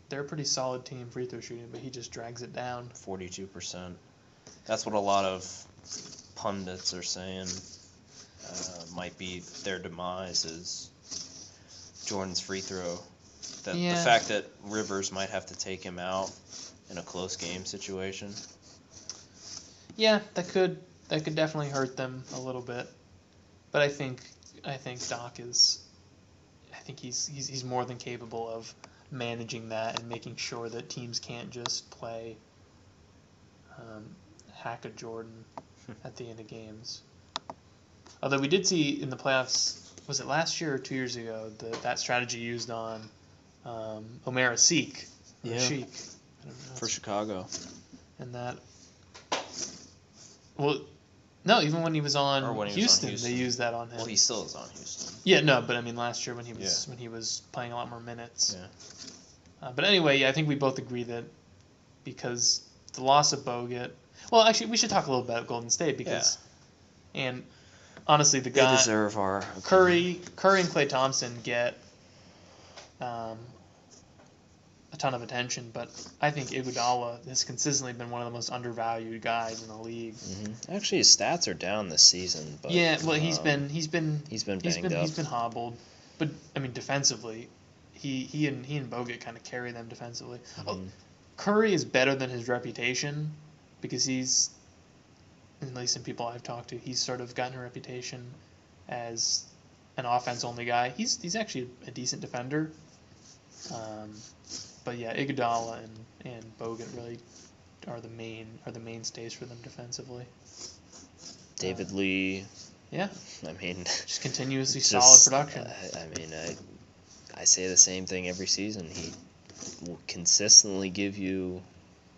B: they're a pretty solid team free throw shooting, but he just drags it down.
A: 42%. That's what a lot of pundits are saying might be their demise is Jordan's free throw. The fact that Rivers might have to take him out in a close game situation.
B: Yeah, that could definitely hurt them a little bit. But I think Doc is, I think he's more than capable of managing that and making sure that teams can't just play hack a Jordan at the end of games. Although we did see in the playoffs, was it last year or 2 years ago, that strategy used on Omer Asik.
A: Yeah.
B: Sheik.
A: For Chicago.
B: And that. Well, no, even when he was on Houston, they used that on him.
A: Well, he still is on Houston.
B: Yeah, no, but I mean last year when he was playing a lot more minutes. Yeah. But anyway, I think we both agree that because the loss of Bogut. Well, actually, we should talk a little about Golden State because, and honestly, the guy
A: they deserve our
B: Curry and Klay Thompson get a ton of attention, but I think Iguodala has consistently been one of the most undervalued guys in the league.
A: Mm-hmm. Actually, his stats are down this season. But,
B: yeah, well, he's been
A: banged up.
B: He's been hobbled, but I mean defensively, he and Bogut kind of carry them defensively.
A: Mm-hmm.
B: Oh, Curry is better than his reputation because he's, at least in people I've talked to, he's sort of gotten a reputation as an offense-only guy. He's actually a decent defender. But yeah, Iguodala and Bogut really are the mainstays for them defensively.
A: David Lee.
B: Yeah.
A: I mean,
B: just continuously solid production.
A: I mean, I say the same thing every season. He will consistently give you.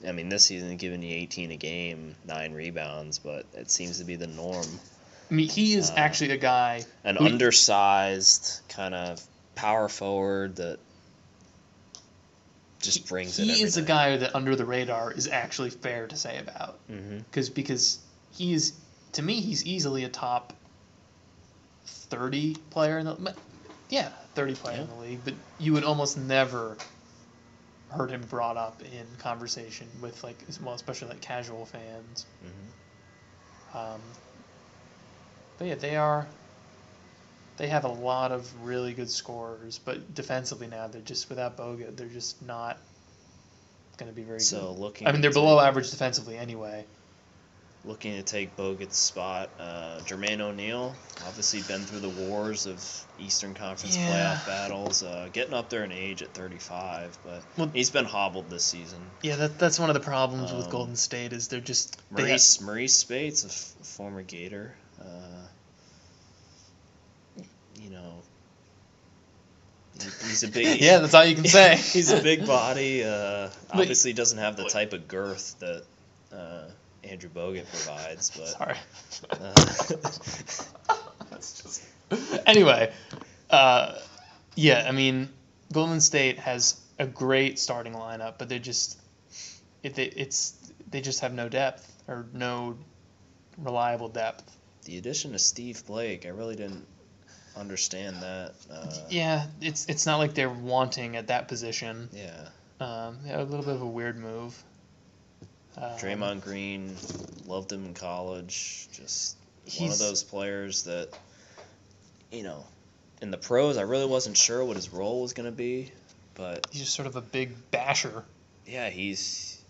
A: I mean, this season he's giving you 18 a game, 9 rebounds, but it seems to be the norm.
B: I mean, he is actually a guy,
A: an undersized kind of power forward that just brings it.
B: He is a guy that under the radar is actually fair to say about.
A: Mm-hmm.
B: Because he is, to me, he's easily a top 30 player in the 30 player in the league. But you would almost never heard him brought up in conversation with especially casual fans.
A: Mm-hmm.
B: But yeah, they have a lot of really good scorers, but defensively now they're just without Bogut, they're just not going to be very good. I mean, they're below average defensively anyway.
A: Looking to take Bogut's spot, Jermaine O'Neal, obviously been through the wars of Eastern Conference playoff battles, getting up there in age at 35, but he's been hobbled this season.
B: Yeah, that's one of the problems with Golden State is they're just...
A: Maurice Spates, a former Gator, he's a big...
B: yeah, that's all you can say.
A: He's a big body, obviously doesn't have the type of girth that... Andrew Bogut provides, but
B: sorry. That's just anyway. Yeah, I mean, Golden State has a great starting lineup, but they just have no depth or no reliable depth.
A: The addition of Steve Blake, I really didn't understand that.
B: Yeah, it's not like they're wanting at that position.
A: Yeah.
B: A little bit of a weird move.
A: Draymond Green, loved him in college. Just one of those players that, in the pros, I really wasn't sure what his role was going to be, but
B: he's just sort of a big basher.
A: Yeah, he's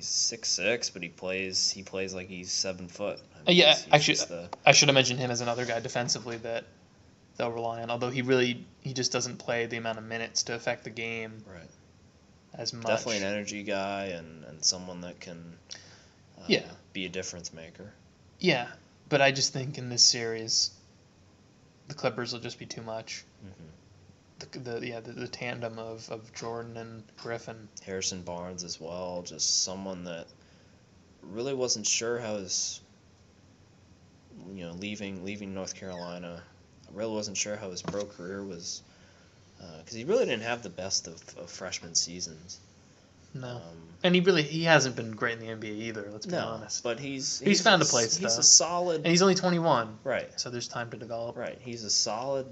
A: 6'6", but he plays like he's 7 foot. I mean,
B: I should have mentioned him as another guy defensively that they'll rely on. Although he just doesn't play the amount of minutes to affect the game.
A: Right.
B: As much.
A: Definitely an energy guy and someone that can be a difference maker.
B: Yeah, but I just think in this series, the Clippers will just be too much. Mm-hmm. The tandem of Jordan and Griffin.
A: Harrison Barnes as well, just someone that really wasn't sure how his leaving North Carolina. I really wasn't sure how his pro career was, because he really didn't have the best of freshman seasons.
B: No. And he hasn't been great in the NBA either, let's be honest.
A: But he's
B: found a place,
A: he's
B: though.
A: a solid...
B: And he's only 21.
A: Right.
B: So there's time to develop.
A: Right. He's a solid,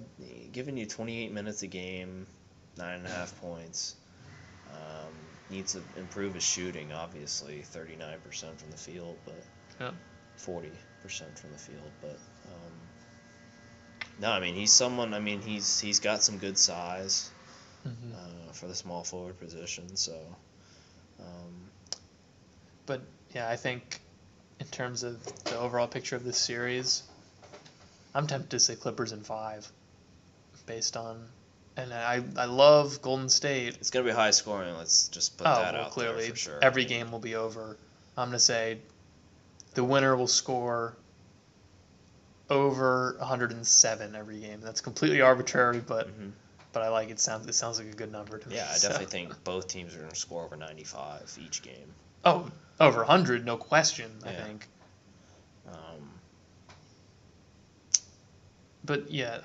A: giving you 28 minutes a game, 9.5 points. Needs to improve his shooting, obviously, 39% from the field, but 40% from the field. But no, I mean, he's someone. I mean, he's got some good size for the small forward position. So,
B: but yeah, I think in terms of the overall picture of this series, I'm tempted to say Clippers in 5, based on. And I love Golden State.
A: It's going to be high scoring. Let's just put that out
B: clearly,
A: there for sure.
B: Every game will be over. I'm going to say the winner will score over 107 every game. That's completely arbitrary, but I like it. It sounds like a good number to me.
A: Yeah, I definitely think both teams are going to score over 95 each game.
B: Oh, over 100, no question, I think. But yeah,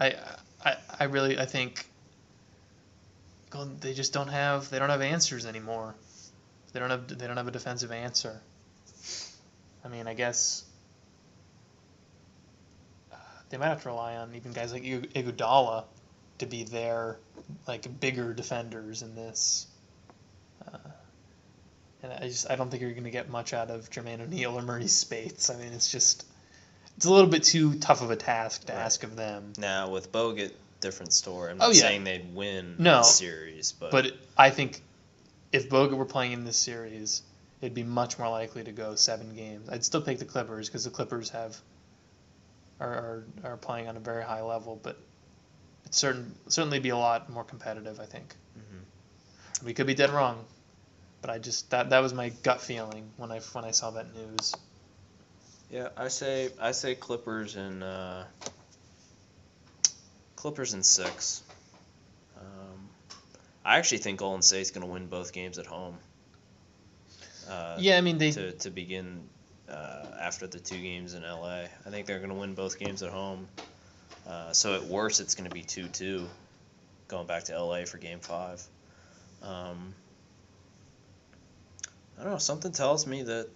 B: I think they just don't have answers anymore. They don't have a defensive answer. I mean, I guess they might have to rely on even guys like Iguodala to be their bigger defenders in this. And I don't think you're going to get much out of Jermaine O'Neal or Murray Spates. I mean, it's a little bit too tough of a task to ask of them.
A: Now with Bogut, different story. I'm not saying they'd win the series,
B: but I think if Bogut were playing in this series, it'd be much more likely to go 7 games. I'd still pick the Clippers because the Clippers are playing on a very high level, but it'd certainly be a lot more competitive, I think. We could be dead wrong, but I just that was my gut feeling when I saw that news.
A: Yeah, I say Clippers in 6. I actually think Golden State's going to win both games at home.
B: I mean
A: to begin after the 2 games in LA. I think they're going to win both games at home. So at worst, it's going to be 2-2, going back to LA for Game 5. I don't know. Something tells me that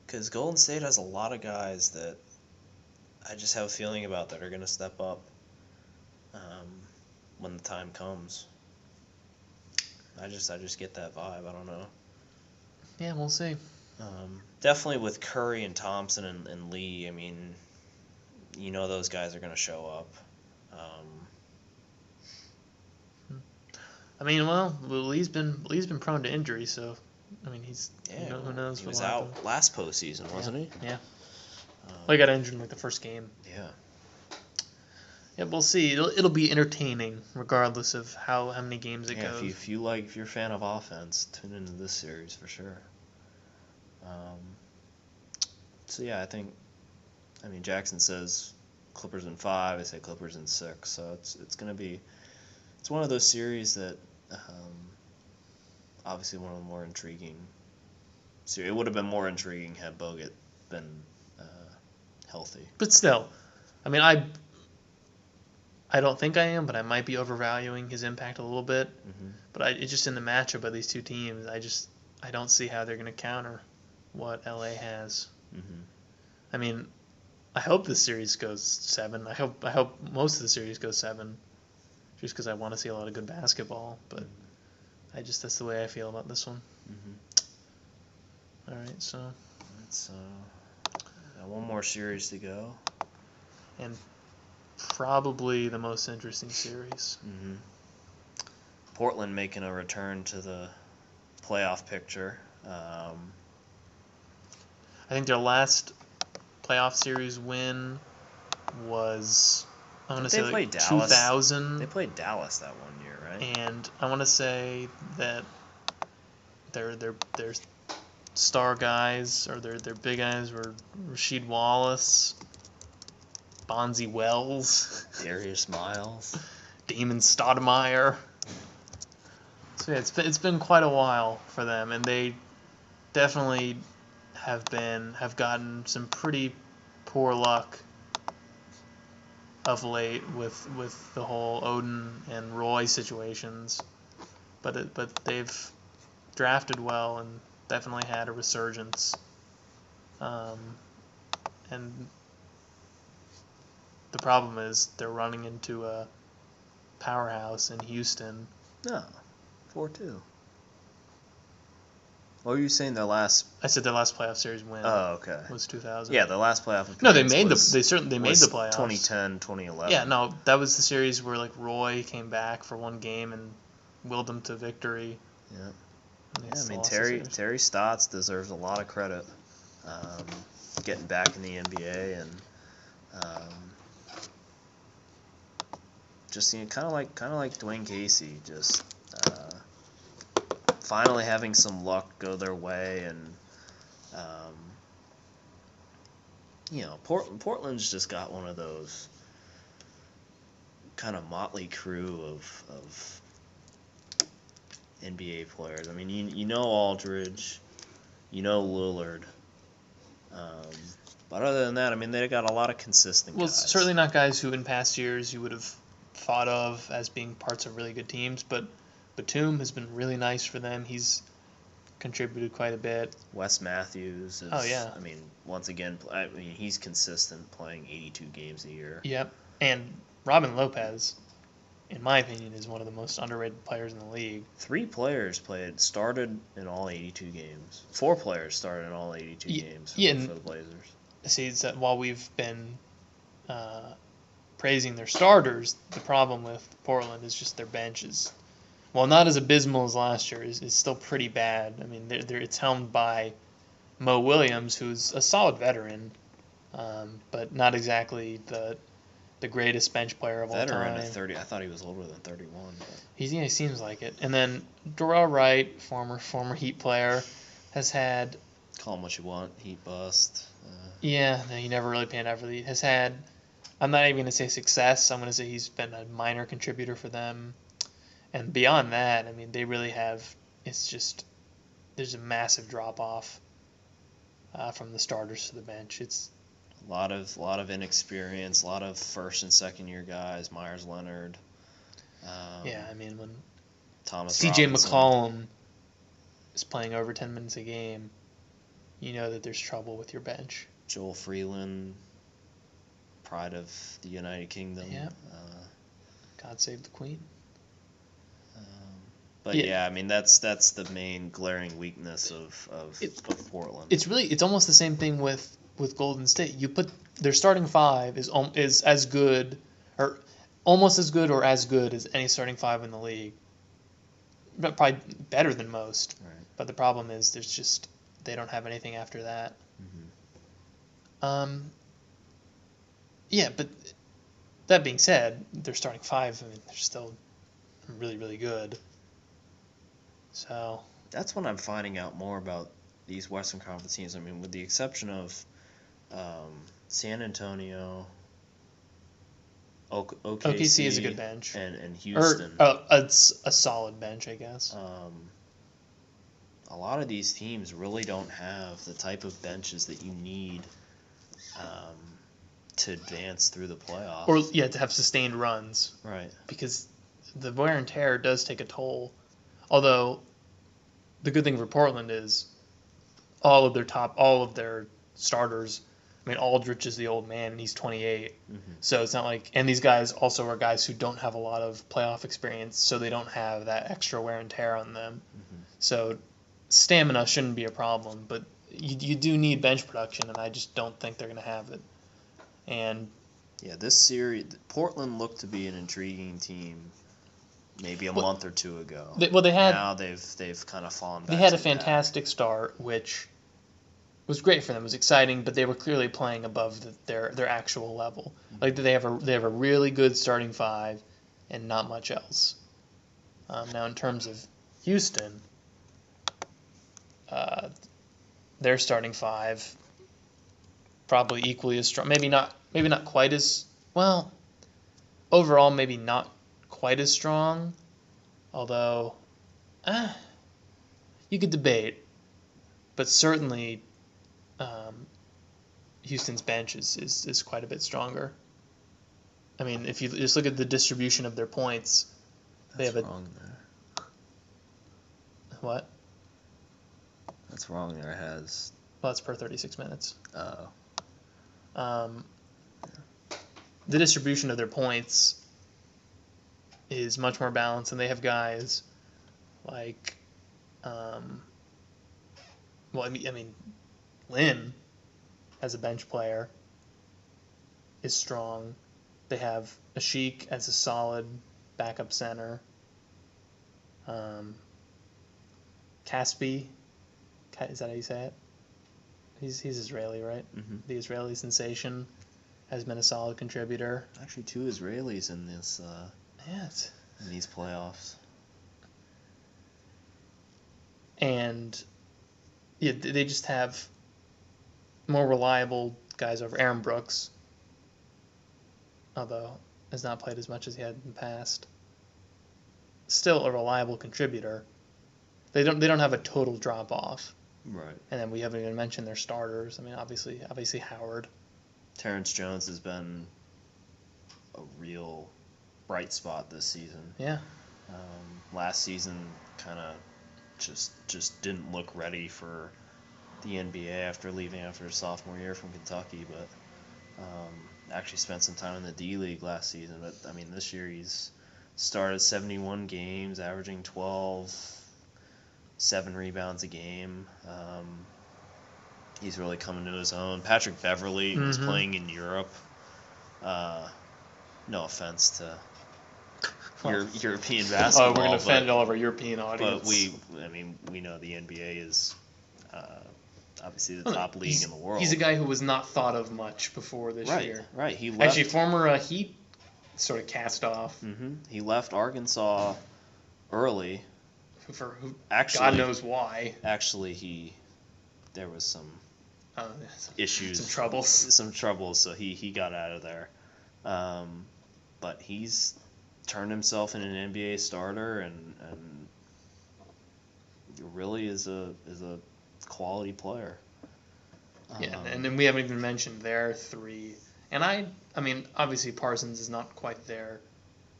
A: because Golden State has a lot of guys that I just have a feeling about that are going to step up when the time comes. I just get that vibe. I don't know.
B: Yeah, we'll see.
A: Definitely with Curry and Thompson and Lee. I mean, those guys are going to show up.
B: I mean, well, Lee's been prone to injury, so I mean who knows?
A: He was out last postseason, wasn't he?
B: Yeah. He got injured in the first game.
A: Yeah.
B: Yeah, we'll see. It'll be entertaining, regardless of how many games it goes.
A: If you're a fan of offense, tune into this series for sure. So yeah, I mean Jackson says Clippers in 5. I say Clippers in 6. So it's gonna be one of those series that obviously one of the more intriguing. It would have been more intriguing had Bogut been healthy.
B: But still, I mean I don't think I am, but I might be overvaluing his impact a little bit. But it's just in the matchup of these two teams, I don't see how they're going to counter what LA has. I mean, I hope this series goes 7. I hope most of the series goes 7, just because I want to see a lot of good basketball. But that's the way I feel about this one. All right, so
A: it's one more series to go,
B: and probably the most interesting series.
A: Portland making a return to the playoff picture.
B: I think their last playoff series win was, I want to say, like 2000.
A: They played Dallas that one year, right?
B: And I want to say that their star guys, or their big guys, were Rasheed Wallace, Bonzi Wells,
A: Darius Miles,
B: Damon Stoudemire. So yeah, it's been quite a while for them, and they definitely have gotten some pretty poor luck of late with the whole Odin and Roy situations, but they've drafted well and definitely had a resurgence. And the problem is they're running into a powerhouse in Houston.
A: No, 4-2. What were you saying? Their last?
B: I said their last playoff series win
A: Okay.
B: was 2000.
A: Yeah, the last playoff appearance.
B: No, they made they made the playoffs.
A: 2010, 2011.
B: Yeah, no, that was the series where like Roy came back for one game and willed them to victory.
A: Yeah. Yeah, I mean Terry Stotts deserves a lot of credit, getting back in the NBA and just kind of like Dwayne Casey, just finally having some luck go their way, and Portland's just got one of those kind of motley crew of NBA players. I mean, you know Aldridge, you know Lillard, but other than that, I mean, they got a lot of consistent guys.
B: Well, certainly not guys who in past years you would have thought of as being parts of really good teams, but Batum has been really nice for them. He's contributed quite a bit.
A: Wes Matthews is,
B: oh, yeah.
A: I mean, once again, he's consistent, playing 82 games a year.
B: Yep, and Robin Lopez, in my opinion, is one of the most underrated players in the league.
A: 3 players started in all 82 games. 4 players started in all 82 games for the Blazers.
B: See, it's that while we've been praising their starters, the problem with Portland is just their benches. While not as abysmal as last year, is still pretty bad. I mean, it's helmed by Mo Williams, who's a solid veteran, but not exactly the greatest bench player of all time.
A: Veteran at 30. I thought he was older than 31. But.
B: He seems like it. And then Darrell Wright, former Heat player, has had...
A: Call him what you want. Heat bust.
B: Yeah, no, he never really panned out for the Heat. Has had... I'm not even going to say success. I'm going to say he's been a minor contributor for them. And beyond that, I mean, they really have... It's just... There's a massive drop-off from the starters to the bench. It's...
A: A lot of inexperience, a lot of first and second year guys. Myers Leonard.
B: Yeah, I mean when
A: Thomas
B: C.J.
A: Robinson.
B: McCollum is playing over 10 minutes a game, you know that there's trouble with your bench.
A: Joel Freeland, pride of the United Kingdom.
B: Yeah. God save the Queen.
A: But yeah, I mean that's the main glaring weakness of Portland.
B: It's almost the same thing with Golden State. You put their starting 5 is as good or almost as good or as good as any starting 5 in the league. But probably better than most.
A: Right.
B: But the problem is they don't have anything after that. Mm-hmm. Yeah, but that being said, their starting 5, I mean, they're still really, really good. So
A: that's what I'm finding out more about these Western Conference teams. I mean, with the exception of San Antonio,
B: OKC is a good bench,
A: and Houston.
B: It's a solid bench, I guess.
A: A lot of these teams really don't have the type of benches that you need to advance through the playoffs.
B: Or to have sustained runs.
A: Right.
B: Because the wear and tear does take a toll. Although the good thing for Portland is all of their starters. I mean, Aldridge is the old man, and he's 28. Mm-hmm. So it's not like... And these guys also are guys who don't have a lot of playoff experience, so they don't have that extra wear and tear on them. Mm-hmm. So stamina shouldn't be a problem, but you do need bench production, and I just don't think they're going to have it. And...
A: Yeah, this series... Portland looked to be an intriguing team maybe a month or two ago. Now they've kind of fallen back.
B: They had a fantastic start, which... was great for them. It was exciting, but they were clearly playing above their actual level. Like they have a really good starting 5, and not much else. Now in terms of Houston, their starting 5 probably equally as strong. Maybe not quite as well. Overall, maybe not quite as strong. Although, you could debate, but certainly. Houston's bench is quite a bit stronger. I mean, if you just look at the distribution of their points, they
A: That's
B: have
A: wrong there.
B: What?
A: That's wrong there. It has.
B: Well, it's per 36 minutes.
A: Oh.
B: The distribution of their points is much more balanced, and they have guys like, Lim, as a bench player, is strong. They have Ashik as a solid backup center. Caspi, is that how you say it? He's Israeli, right?
A: Mm-hmm.
B: The Israeli sensation has been a solid contributor.
A: Actually, 2 Israelis in this. In these playoffs.
B: And yeah, they just have more reliable guys over Aaron Brooks, although has not played as much as he had in the past. Still a reliable contributor. They don't have a total drop off.
A: Right.
B: And then we haven't even mentioned their starters. I mean, obviously Howard.
A: Terrence Jones has been a real bright spot this season.
B: Yeah.
A: Last season, kind of just didn't look ready for the NBA after leaving after his sophomore year from Kentucky, but actually spent some time in the D League last season. But I mean, this year he's started 71 games, averaging 12, 7 rebounds a game. He's really coming to his own. Patrick Beverley was playing in Europe. No offense to European basketball.
B: Oh, we're going to offend all of our European audience.
A: But we know the NBA is obviously the top league in the world.
B: He's a guy who was not thought of much before this year.
A: Right. He left.
B: Actually, former Heat sort of cast off.
A: Mm-hmm. He left Arkansas early.
B: For who?
A: Actually,
B: God knows why.
A: Actually, there was some issues,
B: some troubles.
A: So he got out of there. But he's turned himself into an NBA starter and really is a quality player.
B: Yeah, and then we haven't even mentioned their 3. And I mean, obviously Parsons is not quite their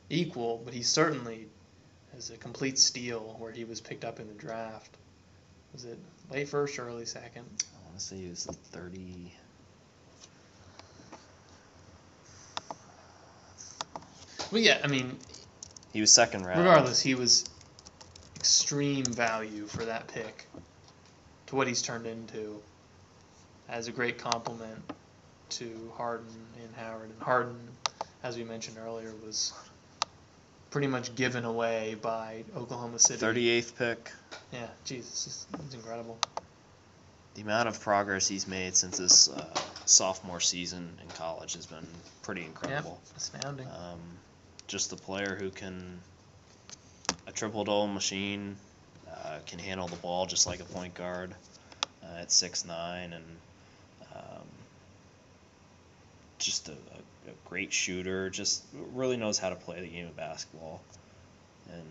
B: equal, but he certainly is a complete steal where he was picked up in the draft. Was it late first or early second?
A: I want to say he was 30.
B: Well, yeah, I mean,
A: he was second round.
B: Regardless, he was extreme value for that pick to what he's turned into as a great compliment to Harden and Howard. And Harden, as we mentioned earlier, was pretty much given away by Oklahoma City.
A: 38th pick.
B: Yeah, Jesus, it's incredible.
A: The amount of progress he's made since his sophomore season in college has been pretty incredible.
B: Yep, astounding.
A: Just the player who can a triple-double machine, can handle the ball just like a point guard at 6'9", and just a great shooter. Just really knows how to play the game of basketball. And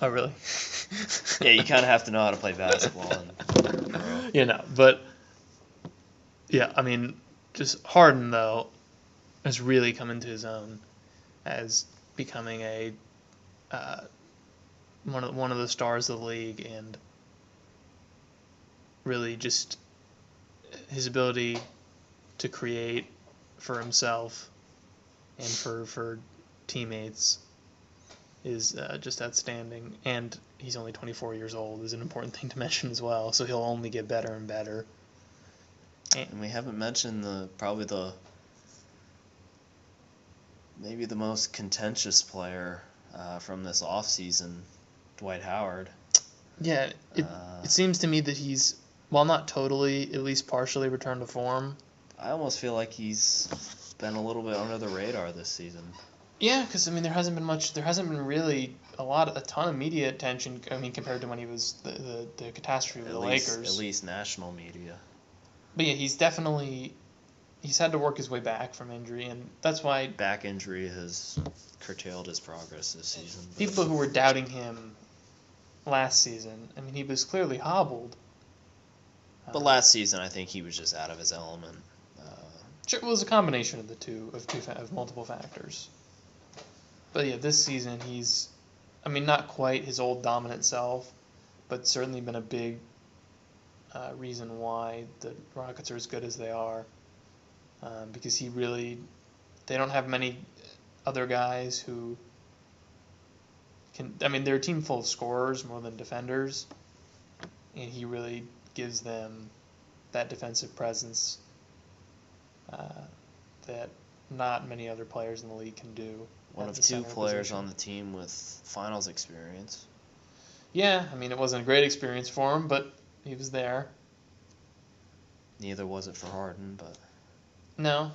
B: oh, really?
A: Yeah, you kind of have to know how to play basketball.
B: But yeah, I mean, just Harden though has really come into his own as becoming a one of the stars of the league, and really just his ability to create for himself and for teammates is just outstanding. And he's only 24 years old is an important thing to mention as well, so he'll only get better and better.
A: And we haven't mentioned maybe the most contentious player from this offseason, Dwight Howard.
B: Yeah, it seems to me that he's, while not totally, at least partially returned to form.
A: I almost feel like he's been a little bit under the radar this season.
B: Yeah, because I mean there hasn't been really a ton of media attention. I mean compared to when he was the catastrophe with the Lakers.
A: At least national media.
B: But yeah, he's had to work his way back from injury, and that's why
A: back injury has curtailed his progress this season.
B: People who were doubting him last season, I mean he was clearly hobbled.
A: But last season I think he was just out of his element.
B: Sure, it was a combination of the two of multiple factors. But yeah, this season he's, I mean, not quite his old dominant self, but certainly been a big reason why the Rockets are as good as they are. Because they don't have many other guys who can. I mean, they're a team full of scorers more than defenders, and he really gives them that defensive presence that not many other players in the league can do.
A: One of two players on the team with finals experience.
B: Yeah, I mean, it wasn't a great experience for him, but he was there.
A: Neither was it for Harden, but...
B: No.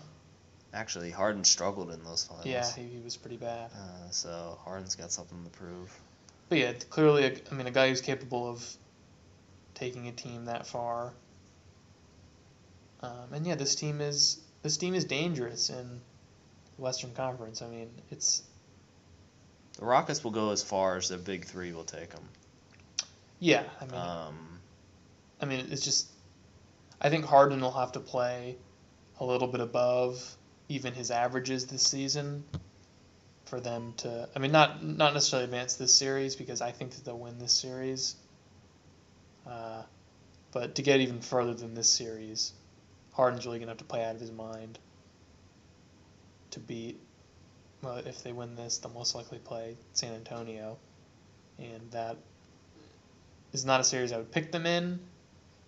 A: Actually, Harden struggled in those finals.
B: Yeah, he was pretty bad.
A: So Harden's got something to prove.
B: But yeah, clearly, a guy who's capable of taking a team that far. And yeah, this team is dangerous in the Western Conference. I mean, it's...
A: The Rockets will go as far as their big three will take them.
B: Yeah, I mean, it's just... I think Harden will have to play a little bit above even his averages this season for them to... I mean, not necessarily advance this series, because I think that they'll win this series. But to get even further than this series, Harden's really going to have to play out of his mind to beat... Well, if they win this, they'll most likely play San Antonio. And that is not a series I would pick them in,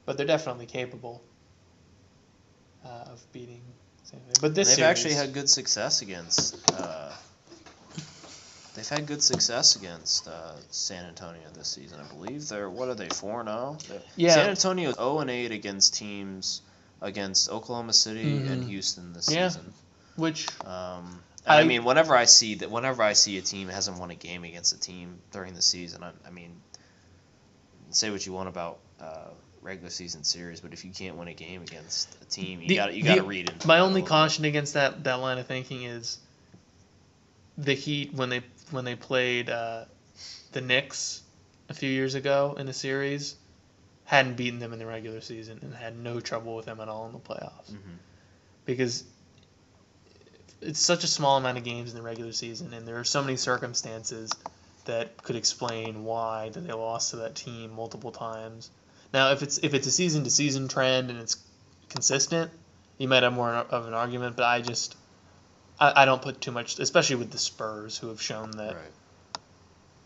B: but they're definitely capable of beating San Antonio. But this
A: they've
B: series,
A: actually had good success against... They've had good success against San Antonio this season, I believe. What are they, 4-0?
B: Yeah.
A: San Antonio is 0-8 against teams against Oklahoma City and Houston this season.
B: Which
A: I mean, whenever I see a team hasn't won a game against a team during the season, I mean, say what you want about regular season series, but if you can't win a game against a team, you got to read into it.
B: My only caution against that line of thinking is the Heat when they played the Knicks a few years ago in the series, hadn't beaten them in the regular season and had no trouble with them at all in the playoffs. Mm-hmm. Because it's such a small amount of games in the regular season, and there are so many circumstances that could explain why that they lost to that team multiple times. Now, if it's a season-to-season trend and it's consistent, you might have more of an argument, but I don't put too much, especially with the Spurs, who have shown that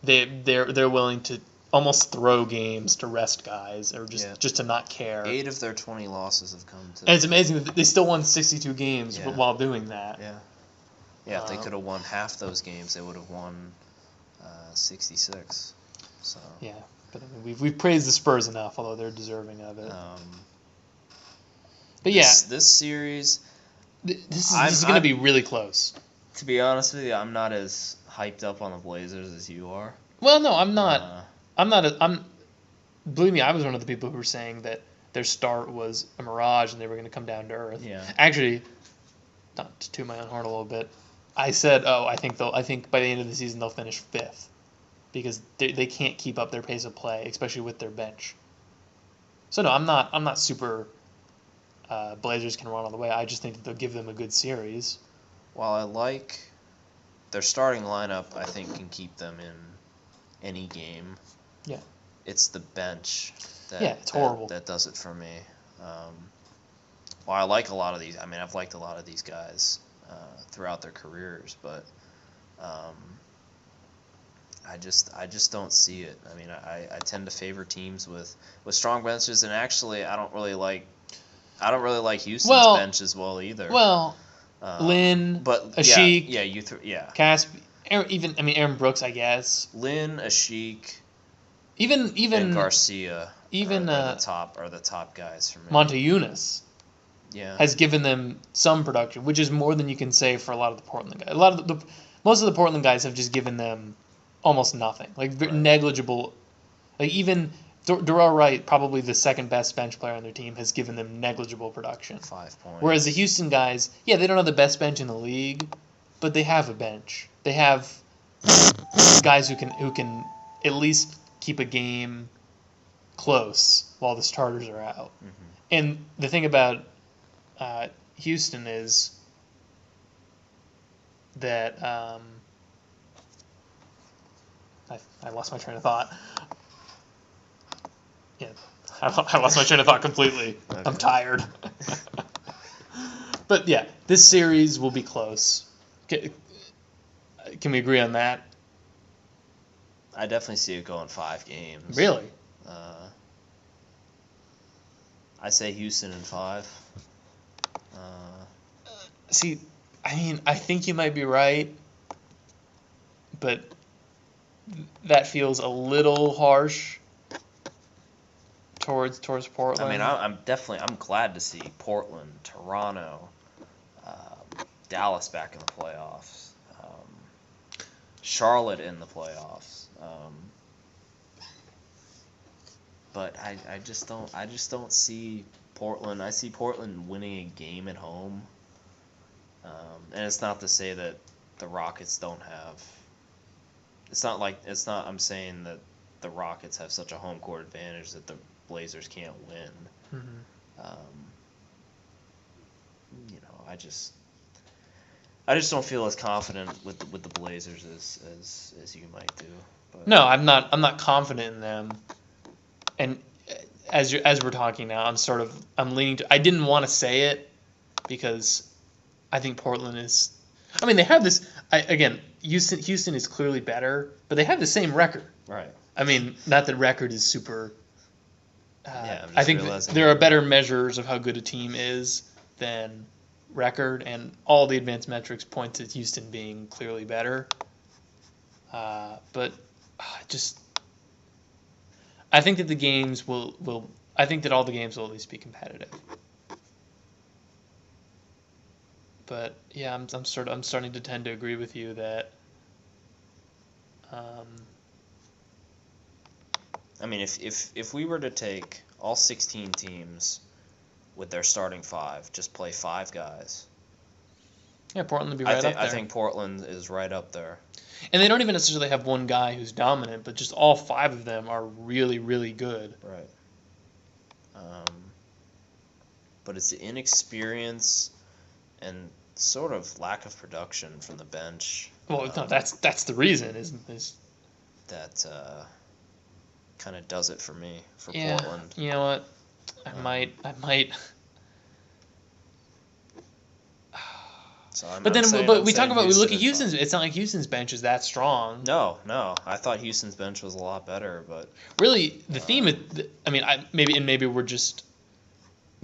B: they're willing to almost throw games to rest guys or just to not care.
A: 8 of their 20 losses have come to...
B: And it's amazing that they still won 62 games while doing that.
A: Yeah. Yeah, if they could have won half those games, they would have won 66. So.
B: Yeah, but I mean, we've praised the Spurs enough, although they're deserving of it. But
A: this series...
B: This is going to be really close.
A: To be honest with you, I'm not as hyped up on the Blazers as you are.
B: Well, no, I'm not. Believe me, I was one of the people who were saying that their start was a mirage and they were going to come down to earth.
A: Yeah.
B: Actually, not to toot my own horn a little bit, I said, I think by the end of the season they'll finish 5th because they can't keep up their pace of play, especially with their bench. So no, I'm not super. Blazers can run all the way. I just think that they'll give them a good series.
A: While I like their starting lineup, I think can keep them in any game.
B: Yeah.
A: It's the bench
B: it's horrible.
A: That does it for me. While I like a lot of these, I've liked a lot of these guys throughout their careers, but I just don't see it. I mean, I tend to favor teams with strong benches, and actually, I don't really like Houston's bench as well either.
B: Well, Lynn,
A: but
B: Asik, Casp, Aaron Brooks, I guess.
A: Lynn, Asik,
B: even
A: and Garcia, are the top guys for me.
B: Montejunas, has given them some production, which is more than you can say for a lot of the Portland guys. Most of the Portland guys have just given them almost nothing, negligible. Like even Darrell Wright, probably the second best bench player on their team, has given them negligible production.
A: 5 points.
B: Whereas the Houston guys, they don't have the best bench in the league, but they have a bench. They have guys who can at least keep a game close while the starters are out. Mm-hmm. And the thing about Houston is that I lost my train of thought. Yeah, I lost my train of thought completely. Okay. I'm tired. But yeah, this series will be close. Can we agree on that?
A: I definitely see it going 5 games.
B: Really?
A: I say Houston in 5.
B: See, I mean, I think you might be right, but that feels a little harsh towards Portland.
A: I mean, I'm glad to see Portland, Toronto, Dallas back in the playoffs, Charlotte in the playoffs. But I just don't see Portland. I see Portland winning a game at home. And it's not to say that the Rockets don't have. I'm saying that the Rockets have such a home court advantage that the Blazers can't win.
B: Mm-hmm.
A: I just don't feel as confident with the Blazers as you might do. But.
B: No, I'm not confident in them. And as we're talking now, I'm leaning to. I didn't want to say it because I think Portland is. I mean, they have this. Houston is clearly better, but they have the same record.
A: Right.
B: I mean, not that record is super. I think there are better measures of how good a team is than record, and all the advanced metrics point to Houston being clearly better. But I think that the games will. I think that all the games will at least be competitive. But yeah, I'm starting to tend to agree with you that.
A: I mean, if we were to take all 16 teams with their starting 5, just play 5 guys.
B: Yeah, Portland would be right up there.
A: I think Portland is right up there.
B: And they don't even necessarily have one guy who's dominant, but just all 5 of them are really, really good.
A: Right. But it's the inexperience and sort of lack of production from the bench.
B: Well, no, that's the reason, is
A: that kind of does it for me for
B: yeah,
A: Portland.
B: You know what? I might. We look at Houston's. It's not like Houston's bench is that strong.
A: No. I thought Houston's bench was a lot better, but
B: really the theme. Maybe we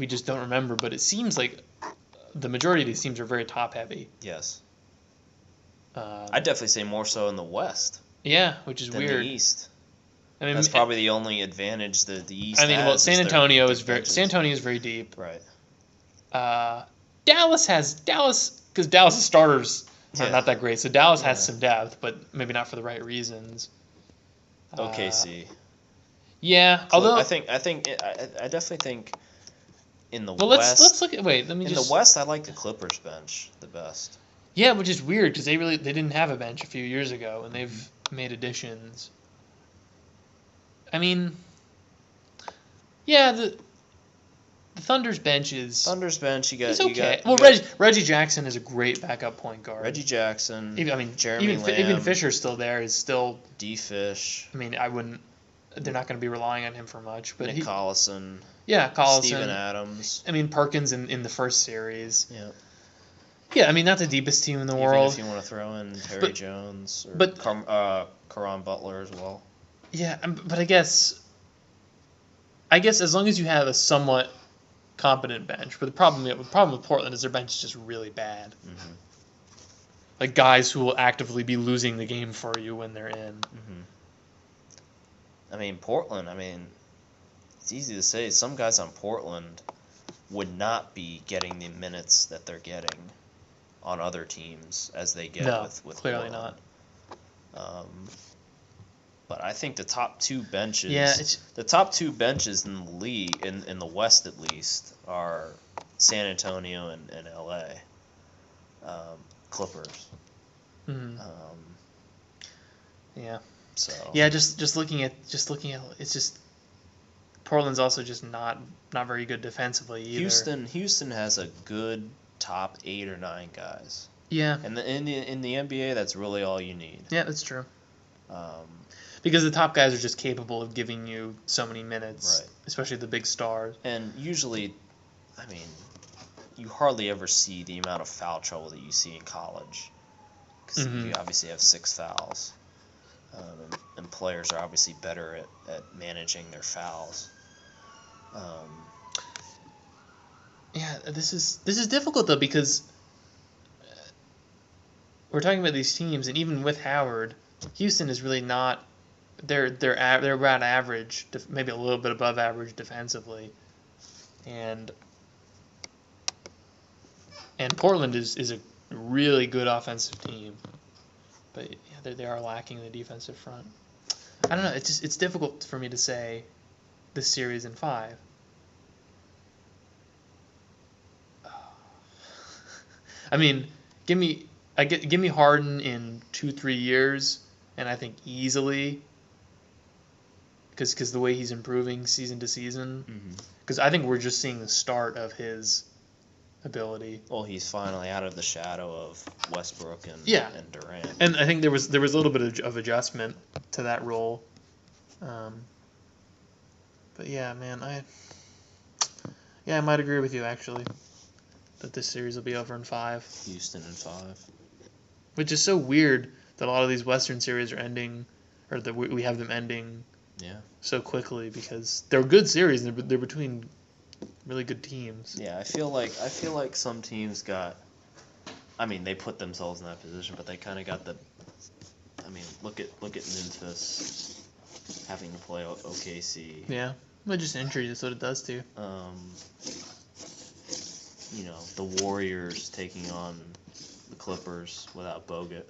B: just don't remember, but it seems like the majority of these teams are very top heavy.
A: Yes. I'd definitely say more so in the West.
B: Yeah, which is
A: than
B: weird.
A: The East. I mean, that's probably the only advantage that the East has.
B: Well, San Antonio is very deep.
A: Right.
B: Dallas because Dallas' starters are not that great, so Dallas has some depth, but maybe not for the right reasons.
A: OKC.
B: Yeah, although
A: I definitely think in the
B: West. Let's look at
A: the West. I like the Clippers bench the best.
B: Yeah, which is weird because they didn't have a bench a few years ago, and they've made additions. I mean, yeah, the Thunder's bench is...
A: He's
B: okay. Reggie Jackson is a great backup point guard.
A: Reggie Jackson,
B: Jeremy Lamb. Even Fisher's still there. Is still...
A: D-Fish.
B: I mean, I wouldn't... They're not going to be relying on him for much. But
A: Nick Collison.
B: Yeah, Collison.
A: Steven Adams.
B: I mean, Perkins in the first series.
A: Yeah.
B: Yeah, I mean, not the deepest team in the world.
A: Even if you want to throw in Terry Jones or Caron Butler as well.
B: Yeah, but I guess as long as you have a somewhat competent bench, but the problem with Portland is their bench is just really bad.
A: Mm-hmm.
B: Like guys who will actively be losing the game for you when they're in.
A: Mm-hmm. I mean, Portland. It's easy to say. Some guys on Portland would not be getting the minutes that they're getting on other teams as they get with
B: clearly
A: Portland. Not. But I think the top 2 benches, in the league, in the West at least, are San Antonio and LA. Clippers.
B: Mm-hmm. Yeah.
A: So.
B: Yeah, just looking at it's just Portland's also just not very good defensively either.
A: Houston has a good top 8 or 9 guys.
B: Yeah.
A: And in the NBA, that's really all you need.
B: Yeah, that's true.
A: Um,
B: Because the top guys are just capable of giving you so many minutes,
A: Right.
B: especially the big stars.
A: and usually, I mean, you hardly ever see the amount of foul trouble that you see in college. Because
B: Mhm.
A: you obviously have 6 fouls. And players are obviously better at managing their fouls.
B: Yeah, this is difficult though because we're talking about these teams, and even with Howard, Houston is really not. They're about average, maybe a little bit above average defensively, and Portland is a really good offensive team, but yeah, they are lacking in the defensive front. I don't know. It's difficult for me to say this series in 5. I mean, give me Harden in 2-3 years, and I think easily, because the way he's improving season to season, because I think we're just seeing the start of his ability.
A: Well, he's finally out of the shadow of Westbrook and Durant.
B: And I think there was a little bit of adjustment to that role. But yeah, man, I might agree with you actually that this series will be over in 5.
A: Houston in 5.
B: Which is so weird that a lot of these Western series are ending, or that we have them ending so quickly, because they're good series and they're between really good teams.
A: Yeah, I feel like some teams got. I mean, they put themselves in that position, but they kind of got the. I mean, look at Memphis having to play OKC.
B: Yeah, but just injury is what it does to you.
A: The Warriors taking on the Clippers without Bogut.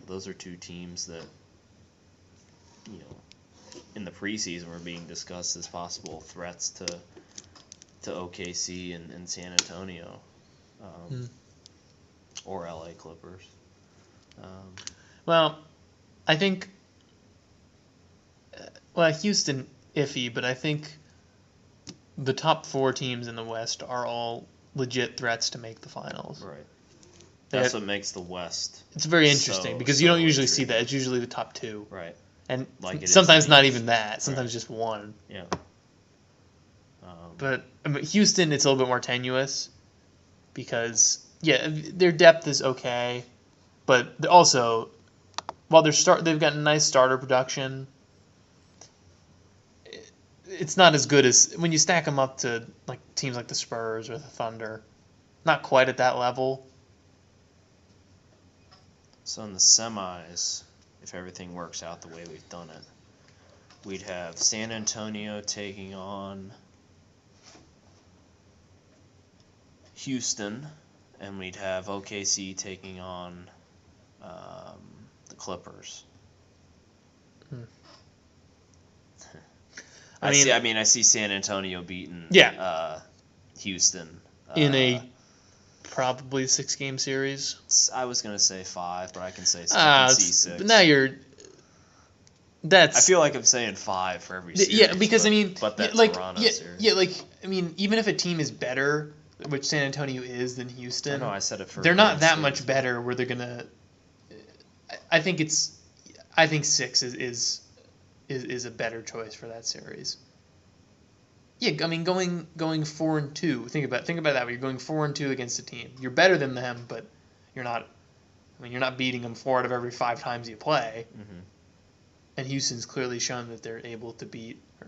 A: Those are 2 teams that, in the preseason were being discussed as possible threats to OKC and San Antonio, or LA Clippers.
B: Well, I think. Houston iffy, but I think the top 4 teams in the West are all legit threats to make the finals.
A: Right. That's what makes the West.
B: It's very interesting because you don't usually see that. It's usually the top 2.
A: Right.
B: And
A: like
B: sometimes not even that. Sometimes just one.
A: Yeah.
B: But Houston, it's a little bit more tenuous because their depth is okay, but also while they've got nice starter production. It's not as good as when you stack them up to like teams like the Spurs or the Thunder. Not quite at that level.
A: So in the semis, if everything works out the way we've done it, we'd have San Antonio taking on Houston, and we'd have OKC taking on the Clippers. I see San Antonio beating Houston
B: in a probably 6-game series.
A: I was gonna say 5, but I can say I can see 6.
B: But now that's.
A: I feel like I'm saying 5 for every series.
B: Yeah, because
A: but that's Toronto series.
B: Yeah, even if a team is better, which San Antonio is, than Houston.
A: I know I said it for.
B: They're not that much better where they're gonna. I think 6 is a better choice for that series. Yeah, I mean going 4-2. Think about it that way. You're going 4-2 against a team. You're better than them, but you're not. I mean, you're not beating them 4 out of every 5 times you play.
A: Mm-hmm.
B: And Houston's clearly shown that they're able to beat or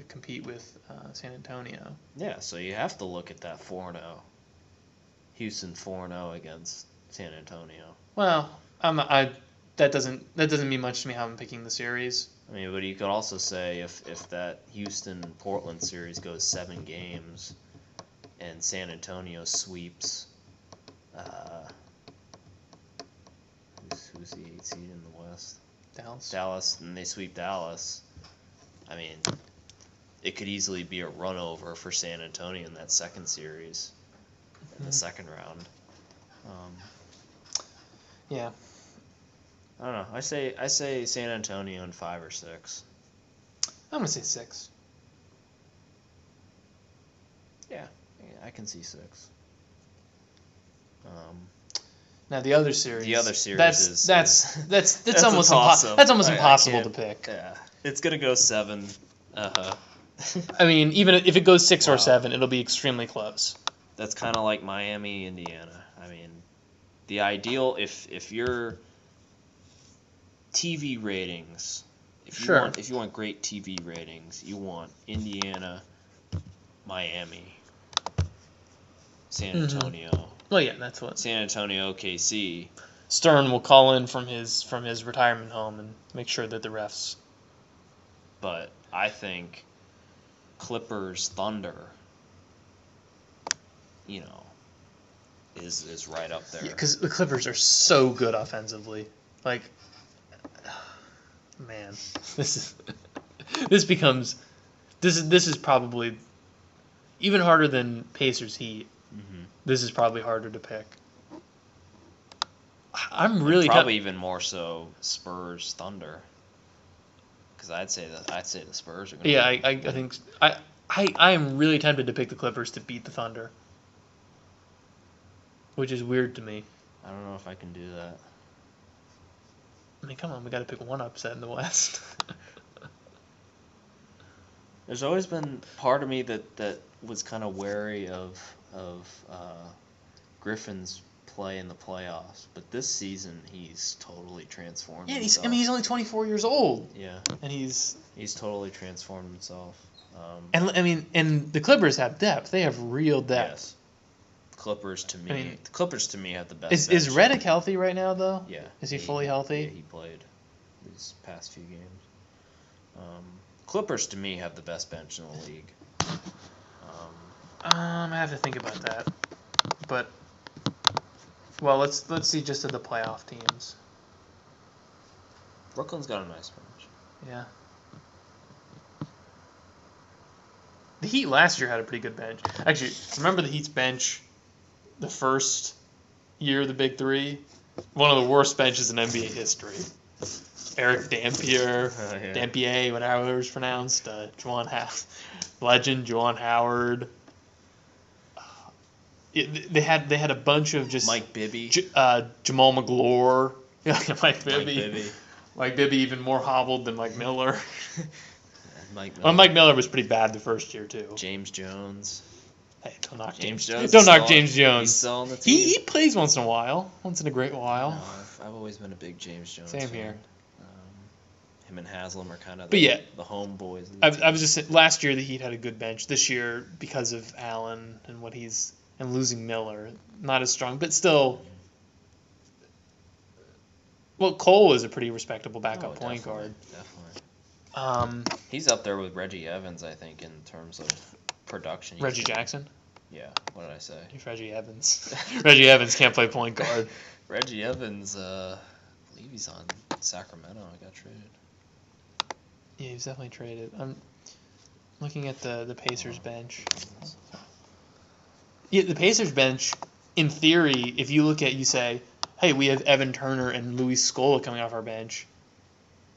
B: compete with San Antonio.
A: Yeah, so you have to look at that 4-0. Houston 4-0 against San Antonio.
B: Well, that doesn't mean much to me how I'm picking the series.
A: I mean, but you could also say if that Houston-Portland series goes 7 games and San Antonio sweeps, who's the 8th seed in the West? Dallas, and they sweep Dallas. I mean, it could easily be a run over for San Antonio in that second series, in the second round.
B: Yeah.
A: I don't know. I say San Antonio in 5 or 6.
B: I'm gonna say 6.
A: Yeah, I can see 6.
B: Now the other series. That's almost impossible to pick.
A: Yeah, it's gonna go 7.
B: I mean, even if it goes 6
A: Wow.
B: or 7, it'll be extremely close.
A: That's kind of like Miami, Indiana. I mean, the ideal if you're TV ratings, if you want great TV ratings, you want Indiana, Miami, San Antonio.
B: Well, yeah, that's what
A: San Antonio, KC.
B: Stern will call in from his retirement home and make sure that the refs.
A: But I think Clippers, Thunder, is right up there.
B: Yeah, because the Clippers are so good offensively. Like, man, this is probably even harder than Pacers Heat.
A: Mm-hmm.
B: This is probably harder to pick. I'm really
A: probably even more so Spurs Thunder. Because I'd say the Spurs are going to.
B: Yeah, I think I am really tempted to pick the Clippers to beat the Thunder, which is weird to me.
A: I don't know if I can do that.
B: I mean, come on, we got to pick one upset in the West.
A: There's always been part of me that was kind of wary of Griffin's play in the playoffs, but this season he's totally transformed.
B: Yeah,
A: himself.
B: he's only 24 years old.
A: Yeah,
B: and he's
A: totally transformed himself.
B: And the Clippers have depth. They have real depth.
A: Yes. Clippers to me, have the best.
B: Is Redick healthy right now though?
A: Yeah.
B: Is he fully healthy?
A: Yeah, he played these past few games. Clippers to me have the best bench in the league.
B: I have to think about that, but well, let's see just at the playoff teams.
A: Brooklyn's got a nice bench.
B: Yeah. The Heat last year had a pretty good bench. Actually, remember the Heat's bench the first year of the Big Three? One of the worst benches in NBA history. Eric Dampier, Dampier, whatever it was pronounced, legend, Juwan Howard. They had a bunch of just
A: Mike Bibby,
B: Jamal McGlure, Mike Bibby even more hobbled than Mike Miller. Mike Miller was pretty bad the first year too.
A: James Jones.
B: Hey, don't knock
A: James Jones.
B: Don't knock James Jones.
A: He's still on the team.
B: He plays once in a while, once in a great while.
A: No, I've always been a big James Jones
B: Same
A: fan.
B: here.
A: Him and Haslam are kind of
B: the
A: homeboys.
B: I was just saying, last year the Heat had a good bench. This year, because of Allen and losing Miller, not as strong, but still. Well, Cole is a pretty respectable backup point guard.
A: Definitely. He's up there with Reggie Evans, I think, in terms of production.
B: Reggie Jackson?
A: Yeah. What did I say?
B: He's Reggie Evans. Reggie Evans can't play point guard.
A: Reggie Evans, I believe he's on Sacramento. I got traded.
B: Yeah, he's definitely traded. I'm looking at the Pacers bench. Yeah, the Pacers bench, in theory, if you look at, you say, hey, we have Evan Turner and Luis Scola coming off our bench,